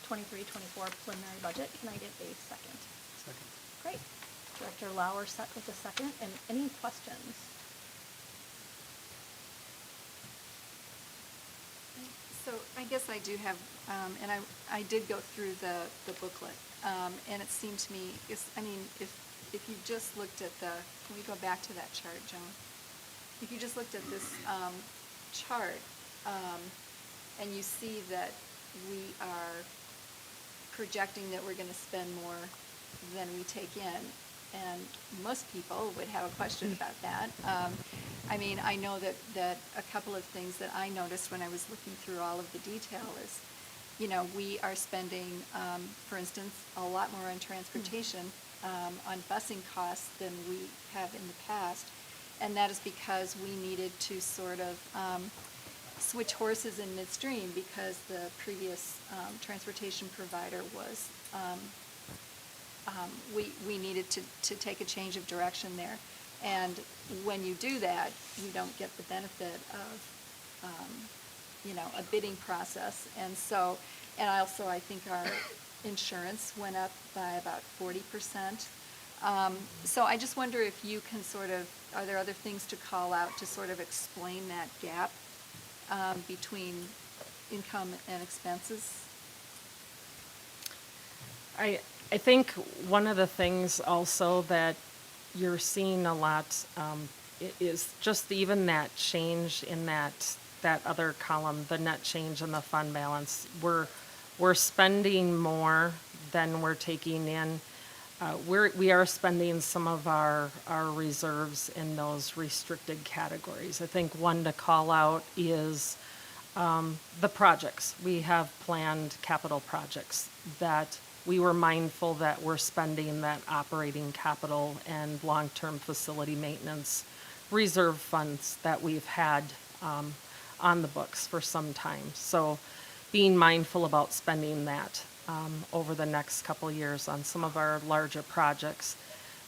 23-24 preliminary budget. Can I get a second? Second. Great. Director Lauer set with a second, and any questions? So I guess I do have, and I did go through the booklet, and it seemed to me, if you just looked at can we go back to that chart, Joan? If you just looked at this chart, and you see that we are projecting that we're gonna spend more than we take in, and most people would have a question about that. I know that a couple of things that I noticed when I was looking through all of the detail is, we are spending, for instance, a lot more on transportation, on busing costs than we have in the past. And that is because we needed to sort of switch horses in midstream because the previous transportation provider was, we needed to take a change of direction there. And when you do that, you don't get the benefit of, a bidding process. And so, and also I think our insurance went up by about 40%. So I just wonder if you can are there other things to call out to sort of explain that gap between income and expenses? I think one of the things also that you're seeing a lot is just even that change in that other column, the net change in the fund balance. We're spending more than we're taking in. We are spending some of our reserves in those restricted categories. I think one to call out is the projects. We have planned capital projects that we were mindful that we're spending that operating capital and long-term facility maintenance reserve funds that we've had on the books for some time. So being mindful about spending that over the next couple years on some of our larger projects.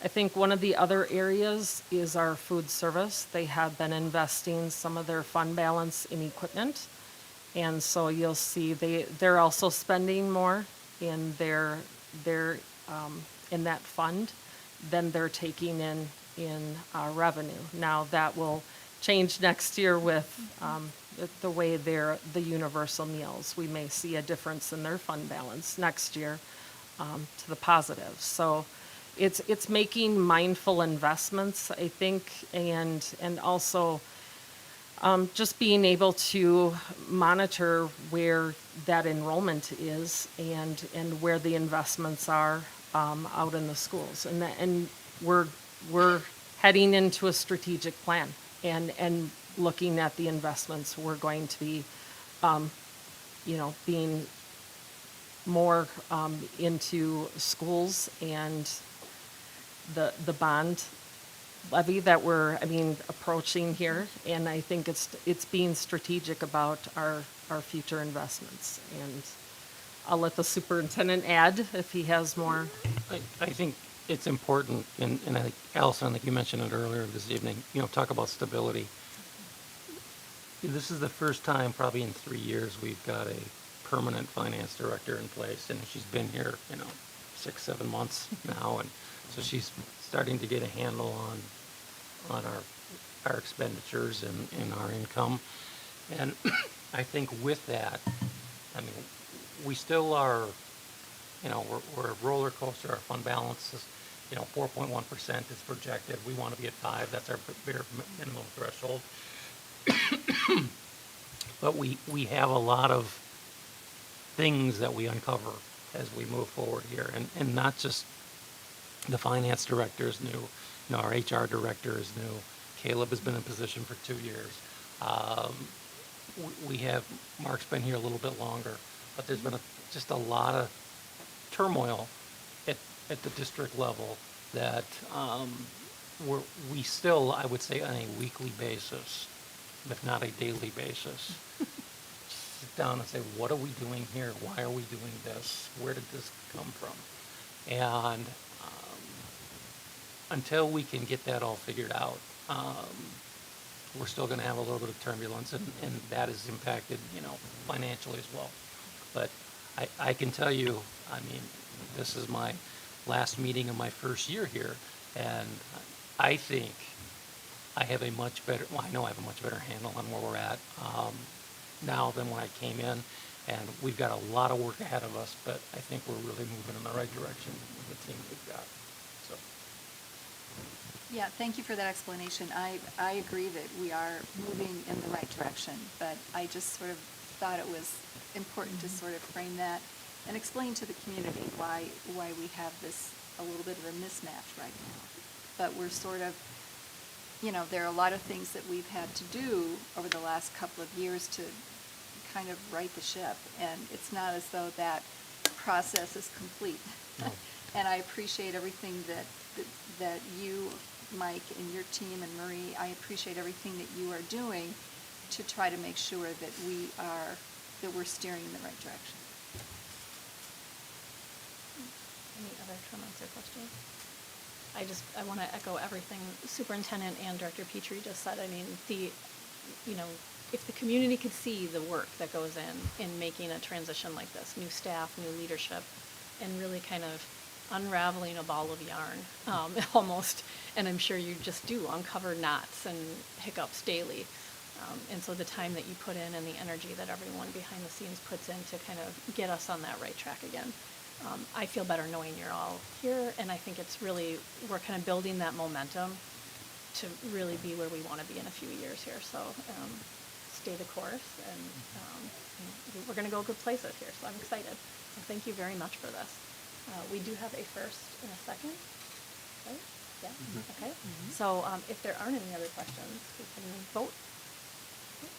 I think one of the other areas is our food service. They have been investing some of their fund balance in equipment. And so you'll see they're also spending more in their in that fund than they're taking in revenue. Now that will change next year with the way the universal meals. We may see a difference in their fund balance next year to the positive. So it's making mindful investments, I think, and also just being able to monitor where that enrollment is and where the investments are out in the schools. And we're heading into a strategic plan and looking at the investments we're going to be, being more into schools and the bond levy that we're approaching here. And I think it's being strategic about our future investments. And I'll let the superintendent add if he has more. I think it's important, and I think Allison, I think you mentioned it earlier this evening, talk about stability. This is the first time probably in 3 years we've got a permanent finance director in place, and she's been here, 6-7 months now, and so she's starting to get a handle on our expenditures and our income. And I think with that, we still are, we're a roller coaster. Our fund balance is, 4.1% is projected. We want to be at 5. That's our bare minimum threshold. But we have a lot of things that we uncover as we move forward here, and not just the finance director is new. Our HR director is new. Caleb has been in position for 2 years. We have Mark's been here a little bit longer, but there's been just a lot of turmoil at the district level that we still, I would say, on a weekly basis, if not a daily basis, sit down and say, what are we doing here? Why are we doing this? Where did this come from? And until we can get that all figured out, we're still going to have a little bit of turbulence, and that is impacted, financially as well. But I can tell you, I mean, this is my last meeting of my first year here, and I think I have a much better, well, I know I have a much better handle on where we're at now than when I came in, and we've got a lot of work ahead of us, but I think we're really moving in the right direction with the team we've got. So. Yeah, thank you for that explanation. I agree that we are moving in the right direction, but I just sort of thought it was important to sort of frame that and explain to the community why we have this, a little bit of a mismatch right now. But we're sort of, there are a lot of things that we've had to do over the last couple of years to kind of right the ship, and it's not as though that process is complete. No. And I appreciate everything that you, Mike, and your team, and Marie, I appreciate everything that you are doing to try to make sure that we're steering in the right direction. Any other comments or questions? I want to echo everything Superintendent and Director Petrie just said. I mean, if the community could see the work that goes in making a transition like this, new staff, new leadership, and really kind of unraveling a ball of yarn, almost, and I'm sure you just do uncover knots and hiccups daily. And so the time that you put in and the energy that everyone behind the scenes puts in to kind of get us on that right track again. I feel better knowing you're all here, and I think it's really, we're kind of building that momentum to really be where we want to be in a few years here. So stay the course, and we're going to go good places here, so I'm excited. So thank you very much for this. We do have a first and a second, right? Yeah, okay. So if there aren't any other questions, we can vote.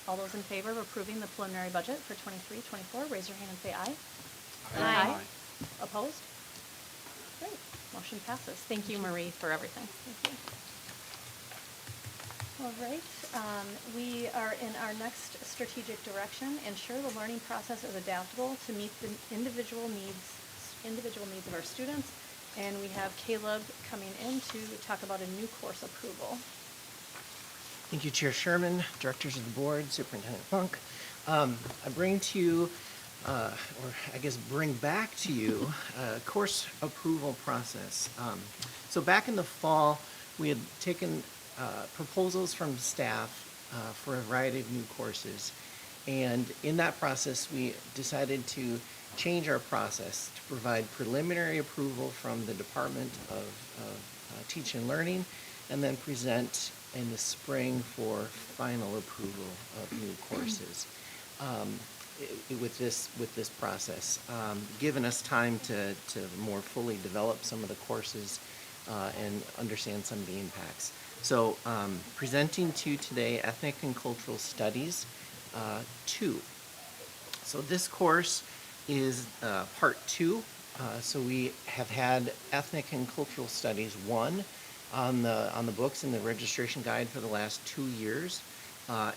All those in favor of approving the preliminary budget for 23-24, raise your hand and say aye. Aye. Opposed? Great, motion passes. Thank you, Marie, for everything. Thank you. All right, we are in our next strategic direction. Ensure the learning process is adaptable to meet the individual needs of our students. And we have Caleb coming in to talk about a new course approval. Thank you, Chair Sherman, Directors of the Board, Superintendent Funk. I bring to you, or I guess bring back to you, a course approval process. So back in the fall, we had taken proposals from staff for a variety of new courses. And in that process, we decided to change our process to provide preliminary approval from the Department of Teaching and Learning, and then present in the spring for final approval of new courses. With this process, given us time to more fully develop some of the courses and understand some of the impacts. So presenting to you today, Ethnic and Cultural Studies 2. So this course is part 2. So we have had Ethnic and Cultural Studies 1 on the books in the registration guide for the last 2 years.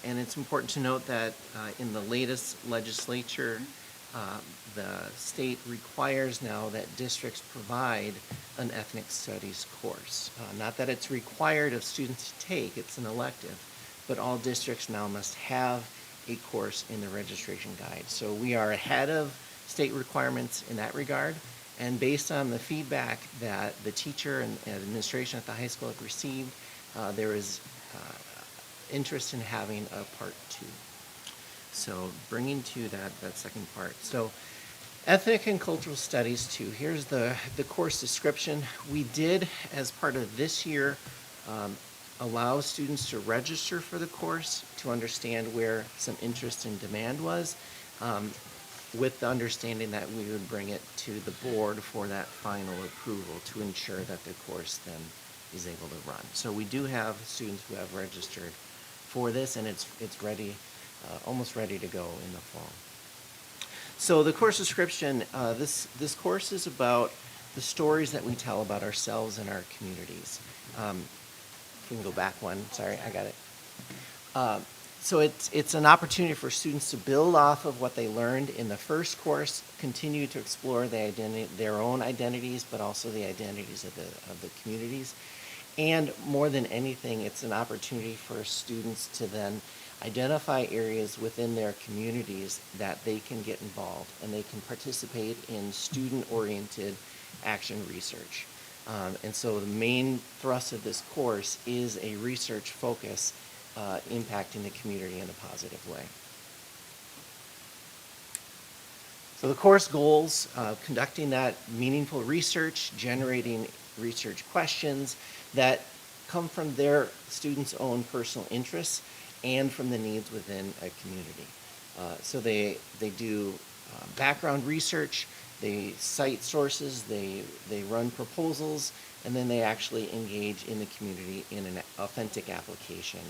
And it's important to note that in the latest legislature, the state requires now that districts provide an ethnic studies course. Not that it's required of students to take, it's an elective, but all districts now must have a course in the registration guide. So we are ahead of state requirements in that regard. And based on the feedback that the teacher and administration at the high school have received, there is interest in having a part 2. So bringing to that second part. So Ethnic and Cultural Studies 2. Here's the course description. We did, as part of this year, allow students to register for the course to understand where some interest and demand was, with the understanding that we would bring it to the board for that final approval to ensure that the course then is able to run. So we do have students who have registered for this, and it's ready, almost ready to go in the fall. So the course description, this course is about the stories that we tell about ourselves and our communities. If we can go back one, sorry, I got it. So it's an opportunity for students to build off of what they learned in the first course, continue to explore their own identities, but also the identities of the communities. And more than anything, it's an opportunity for students to then identify areas within their communities that they can get involved and they can participate in student-oriented action research. And so the main thrust of this course is a research focus impacting the community in a positive way. So the course goals, conducting that meaningful research, generating research questions that come from their students' own personal interests and from the needs within a community. So they do background research, they cite sources, they run proposals, and then they actually engage in the community in an authentic application,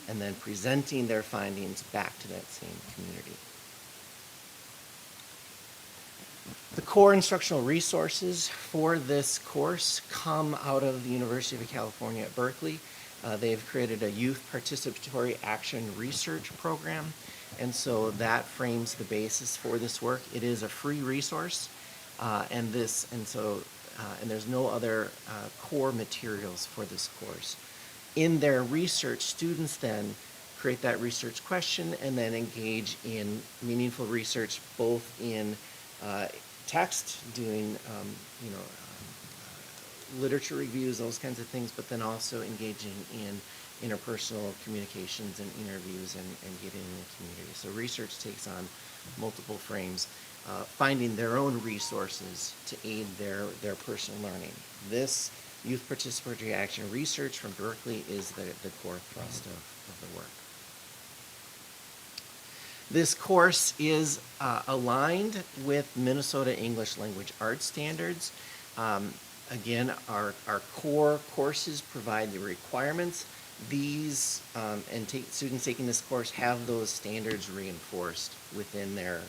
and then presenting their findings back to that same community. The core instructional resources for this course come out of the University of California at Berkeley. They've created a youth participatory action research program, and so that frames the basis for this work. It is a free resource, and there's no other core materials for this course. In their research, students then create that research question and then engage in meaningful research both in text, doing literature reviews, those kinds of things, but then also engaging in interpersonal communications and interviews and getting in the community. So research takes on multiple frames, finding their own resources to aid their personal learning. This youth participatory action research from Berkeley is the core thrust of the work. This course is aligned with Minnesota English Language Arts standards. Again, our core courses provide the requirements. These students taking this course have those standards reinforced within their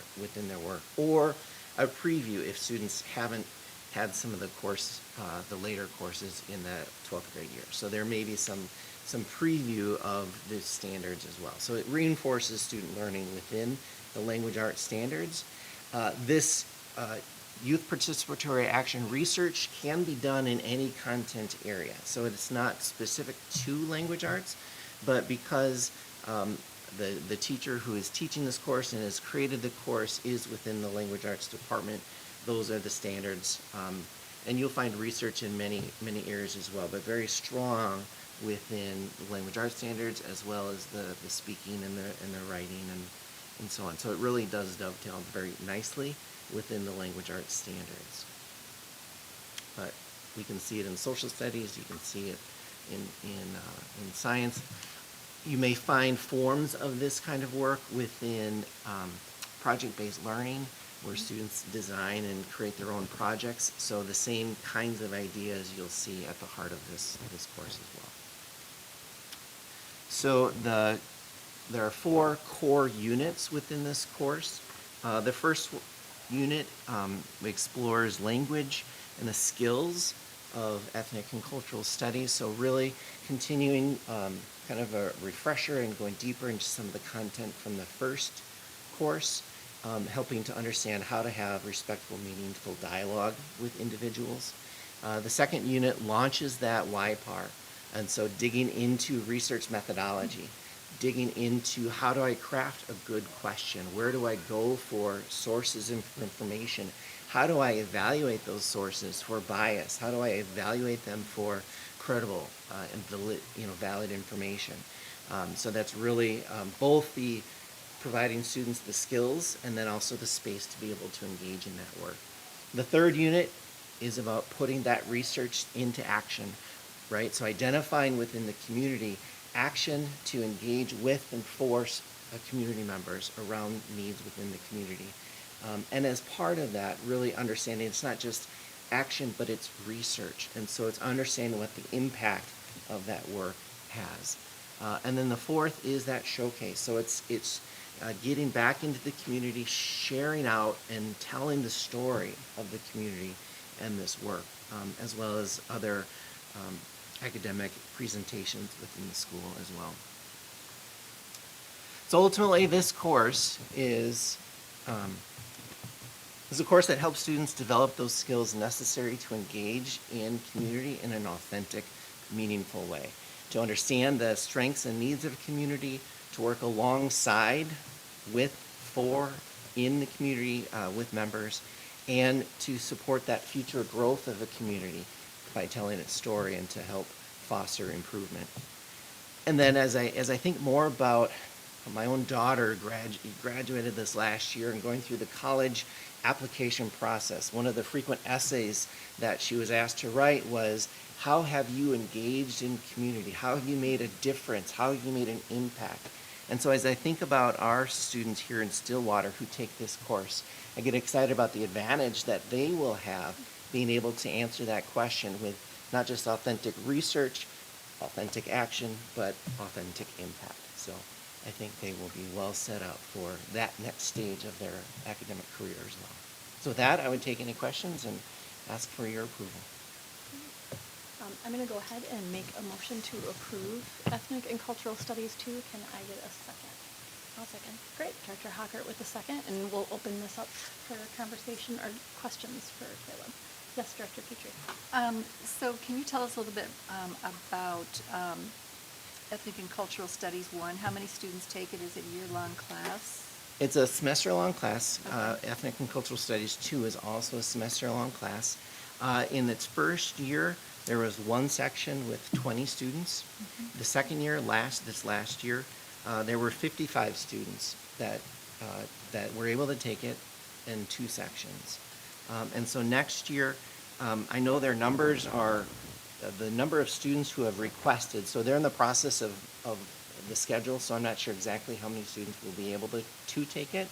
work, or a preview if students haven't had some of the later courses in the 12th grade year. So there may be some preview of the standards as well. So it reinforces student learning within the language arts standards. This youth participatory action research can be done in any content area. So it's not specific to language arts, but because the teacher who is teaching this course and has created the course is within the language arts department, those are the standards. And you'll find research in many areas as well, but very strong within the language arts standards as well as the speaking and the writing and so on. So it really does dovetail very nicely within the language arts standards. But we can see it in social studies, you can see it in science. You may find forms of this kind of work within project-based learning, where students design and create their own projects. So the same kinds of ideas you'll see at the heart of this course as well. So there are 4 core units within this course. The first unit explores language and the skills of ethnic and cultural studies. So really continuing kind of a refresher and going deeper into some of the content from the first course, helping to understand how to have respectful, meaningful dialogue with individuals. The second unit launches that why part, and so digging into research methodology, digging into how do I craft a good question, where do I go for sources of information, how do I evaluate those sources for bias, how do I evaluate them for credible and valid information. So that's really both the providing students the skills and then also the space to be able to engage in that work. The third unit is about putting that research into action, right? So identifying within the community action to engage with and force community members around needs within the community. And as part of that, really understanding it's not just action, but it's research. And so it's understanding what the impact of that work has. And then the fourth is that showcase. So it's getting back into the community, sharing out and telling the story of the community and this work, as well as other academic presentations within the school as well. So ultimately, this course is a course that helps students develop those skills necessary to engage in community in an authentic, meaningful way, to understand the strengths and needs of a community, to work alongside with, for, in the community with members, and to support that future growth of a community by telling its story and to help foster improvement. And then as I think more about my own daughter graduated this last year and going through the college application process, one of the frequent essays that she was asked to write was, how have you engaged in community? How have you made a difference? How have you made an impact? And so as I think about our students here in Stillwater who take this course, I get excited about the advantage that they will have being able to answer that question with not just authentic research, authentic action, but authentic impact. So I think they will be well set up for that next stage of their academic career as well. So with that, I would take any questions and ask for your approval. I'm going to go ahead and make a motion to approve Ethnic and Cultural Studies 2. Can I get a second? I'll second. Great, Director Hockert with the second, and we'll open this up for conversation or questions for Caleb. Yes, Director Petrie. So can you tell us a little bit about Ethnic and Cultural Studies 1? How many students take it? Is it a year-long class? It's a semester-long class. Okay. Ethnic and Cultural Studies 2 is also a semester-long class. In its first year, there was one section with 20 students. Mm-hmm. The second year, this last year, there were 55 students that were able to take it in two sections. And so next year, I know their numbers are the number of students who have requested. So they're in the process of the schedule, so I'm not sure exactly how many students will be able to take it.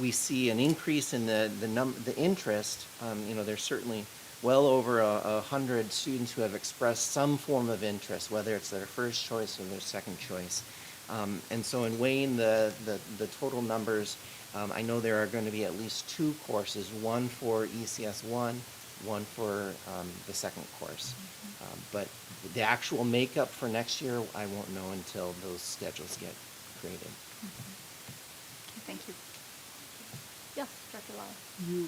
We see an increase in the interest. There's certainly well over 100 students who have expressed some form of interest, whether it's their first choice or their second choice. And so in weighing the total numbers, I know there are going to be at least two courses, one for ECS 1, one for the second course. But the actual makeup for next year, I won't know until those schedules get created. Thank you. Yes, Director Lawler. You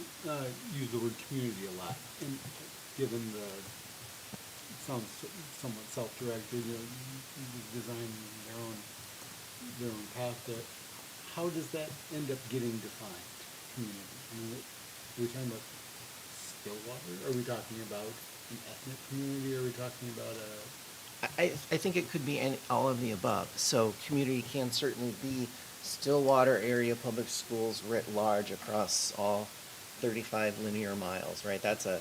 use the word community a lot, and given it sounds somewhat self-directed, you design their own path there. How does that end up getting defined, community? I mean, are we talking about Stillwater? Are we talking about an ethnic community? Are we talking about a... I think it could be all of the above. So community can certainly be Stillwater area public schools writ large across all 35 linear miles, right? That's a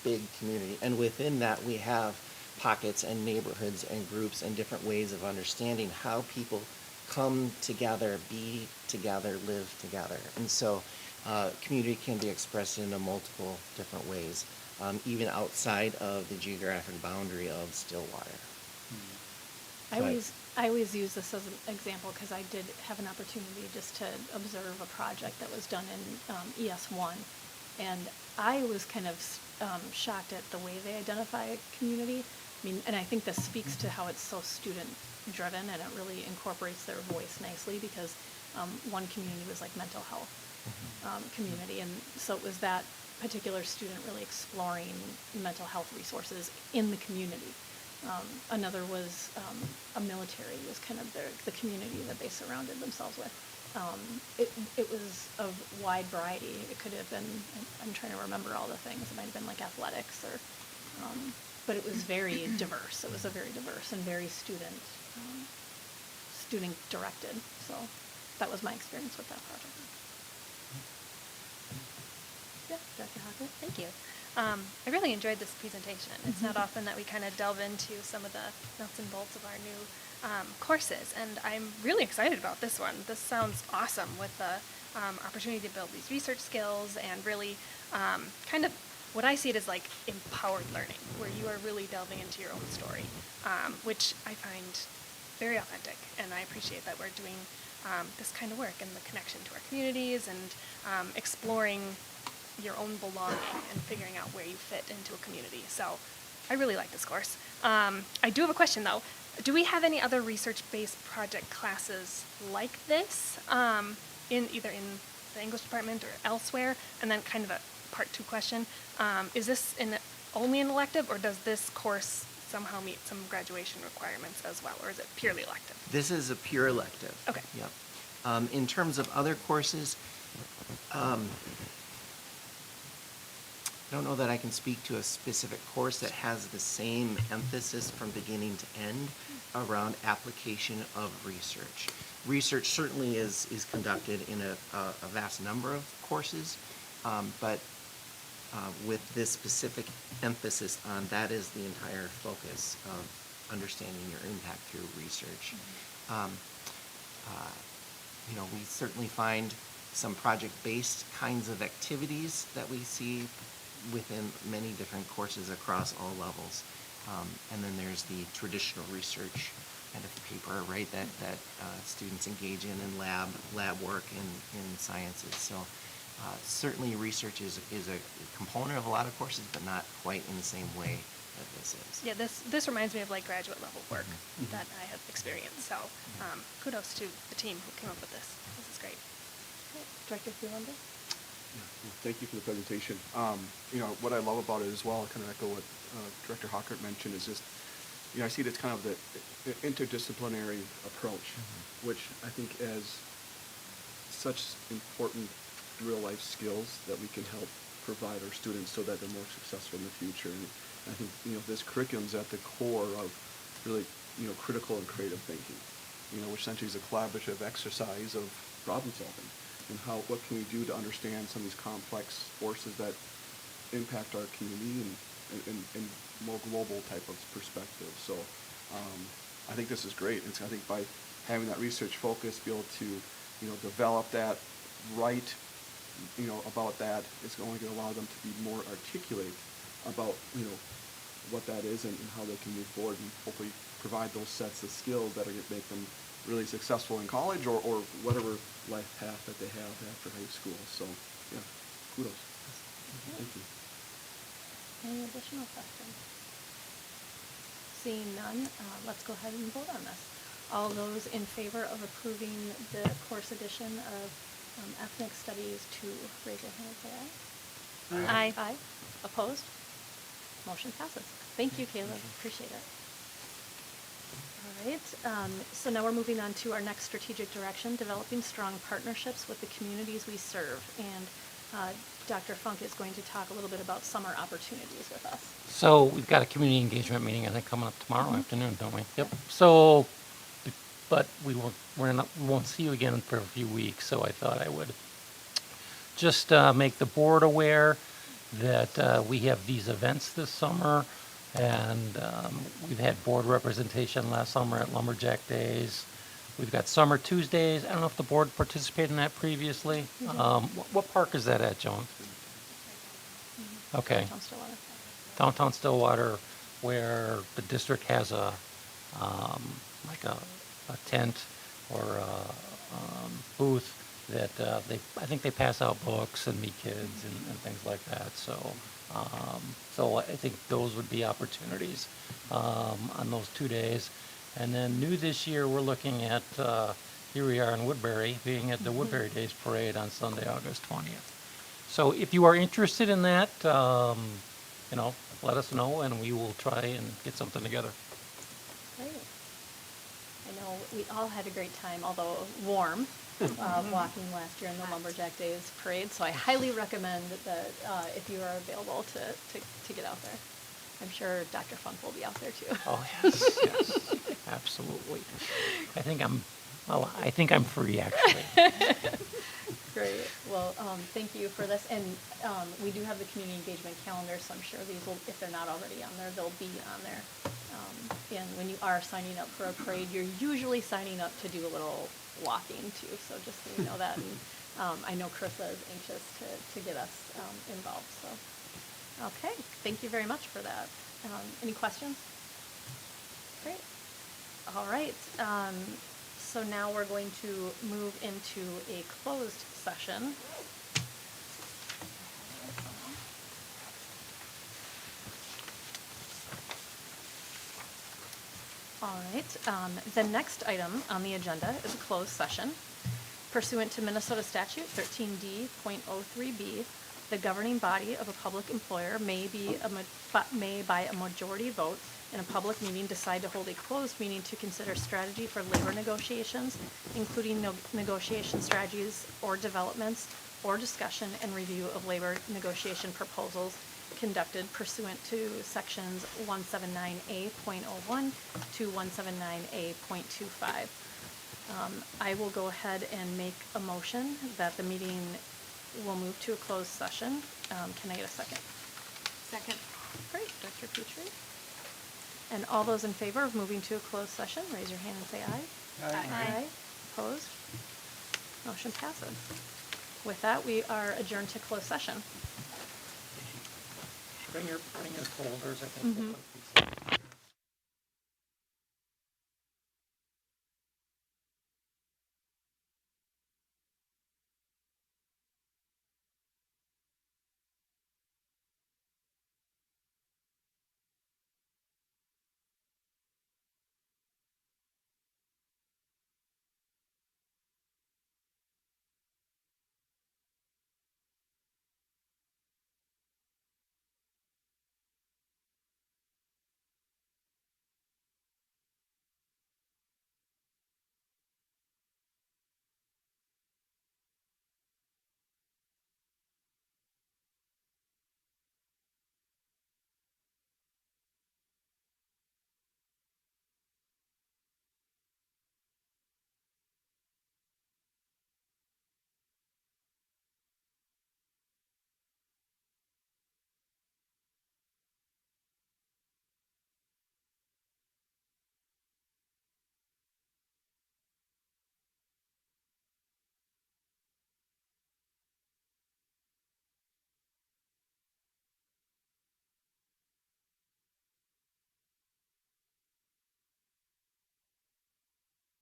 big community. And within that, we have pockets and neighborhoods and groups and different ways of understanding how people come together, be together, live together. And so community can be expressed in multiple different ways, even outside of the geographic boundary of Stillwater. I always use this as an example because I did have an opportunity just to observe a project that was done in ES1. And I was kind of shocked at the way they identify a community. I mean, and I think this speaks to how it's so student-driven and it really incorporates their voice nicely because one community was like mental health community. And so it was that particular student really exploring mental health resources in the community. Another was a military, was kind of the community that they surrounded themselves with. It was of wide variety. It could have been, I'm trying to remember all the things, it might have been like athletics or, but it was very diverse. It was a very diverse and very student directed. So that was my experience with that project. Yeah, Dr. Hockert? Thank you. I really enjoyed this presentation. It's not often that we kind of delve into some of the nuts and bolts of our new courses, and I'm really excited about this one. This sounds awesome with the opportunity to build these research skills and really kind of what I see it as like empowered learning, where you are really delving into your own story, which I find very authentic, and I appreciate that we're doing this kind of work and the connection to our communities and exploring your own belonging and figuring out where you fit into a community. So I really like this course. I do have a question though. Do we have any other research-based project classes like this, in either in the English department or elsewhere? And then kind of a part 2 question, is this only an elective, or does this course somehow meet some graduation requirements as well, or is it purely elective? This is a pure elective. Okay. Yep. In terms of other courses, I don't know that I can speak to a specific course that has the same emphasis from beginning to end around application of research. Research certainly is conducted in a vast number of courses, but with this specific emphasis on that is the entire focus of understanding your impact through research. We certainly find some project-based kinds of activities that we see within many different courses across all levels. And then there's the traditional research kind of paper, right, that students engage in lab work in sciences. So certainly research is a component of a lot of courses, but not quite in the same way that this is. Yeah, this reminds me of like graduate level work that I have experienced. So kudos to the team who came up with this. This is great. Director Freelander? Well, thank you for the presentation. What I love about it as well, kind of echo what Director Hockert mentioned, is just, I see it as kind of the interdisciplinary approach, which I think as such important real-life skills that we can help provide our students so that they're more successful in the future. And I think, this curriculum's at the core of really, critical and creative thinking, which essentially is a collaborative exercise of problem solving. And what can we do to understand some of these complex forces that impact our community and more global type of perspective. So I think this is great. I think by having that research focus, be able to, develop that right, about that, it's only going to allow them to be more articulate about, what that is and how they can move forward and hopefully provide those sets of skills that are going to make them really successful in college or whatever life path that they have after high school. So, yeah, kudos. Thank you. Any additional questions? Seeing none, let's go ahead and vote on this. All those in favor of approving the course edition of ethnic studies to raise your hand and say aye. Aye. Aye. Opposed? Motion passes. Thank you, Caleb. Appreciate it. All right, so now we're moving on to our next strategic direction, developing strong partnerships with the communities we serve. And Dr. Funk is going to talk a little bit about summer opportunities with us. So we've got a community engagement meeting, I think, coming up tomorrow afternoon, don't we? Yep. So, but we won't see you again for a few weeks, so I thought I would just make the board aware that we have these events this summer, and we've had board representation last summer at Lumberjack Days. We've got Summer Tuesdays. I don't know if the board participated in that previously. What park is that at, Joan? Okay. Downtown Stillwater. Downtown Stillwater, where the district has a tent or a booth that I think they pass out books and meet kids and things like that. So I think those would be opportunities on those 2 days. And then new this year, we're looking at, here we are in Woodbury, being at the Woodbury Days Parade on Sunday, August 20th. So if you are interested in that, let us know and we will try and get something together. Great. I know we all had a great time, although warm, walking last year in the Lumberjack Days Parade. So I highly recommend that if you are available to get out there. I'm sure Dr. Funk will be out there too. Oh, yes, yes, absolutely. I think I'm free, actually. Great. Well, thank you for this. And we do have the community engagement calendar, so I'm sure these will, if they're not already on there, they'll be on there. And when you are signing up for a parade, you're usually signing up to do a little walking too. So just so you know that. And I know Carissa is anxious to get us involved. So, okay. Thank you very much for that. Any questions? Great. All right. So now we're going to move into a closed session. All right, the next item on the agenda is a closed session. Pursuant to Minnesota Statute 13D.03B, the governing body of a public employer may by a majority vote in a public meeting decide to hold a closed meeting to consider strategy for labor negotiations, including negotiation strategies or developments or discussion and review of labor negotiation proposals conducted pursuant to sections 179A.01 to 179A.25. I will go ahead and make a motion that the meeting will move to a closed session. Can I get a second? Second. Great, Dr. Petrie. And all those in favor of moving to a closed session, raise your hand and say aye. Aye. Opposed? Motion passes. With that, we are adjourned to closed session. Bring your folders, I think.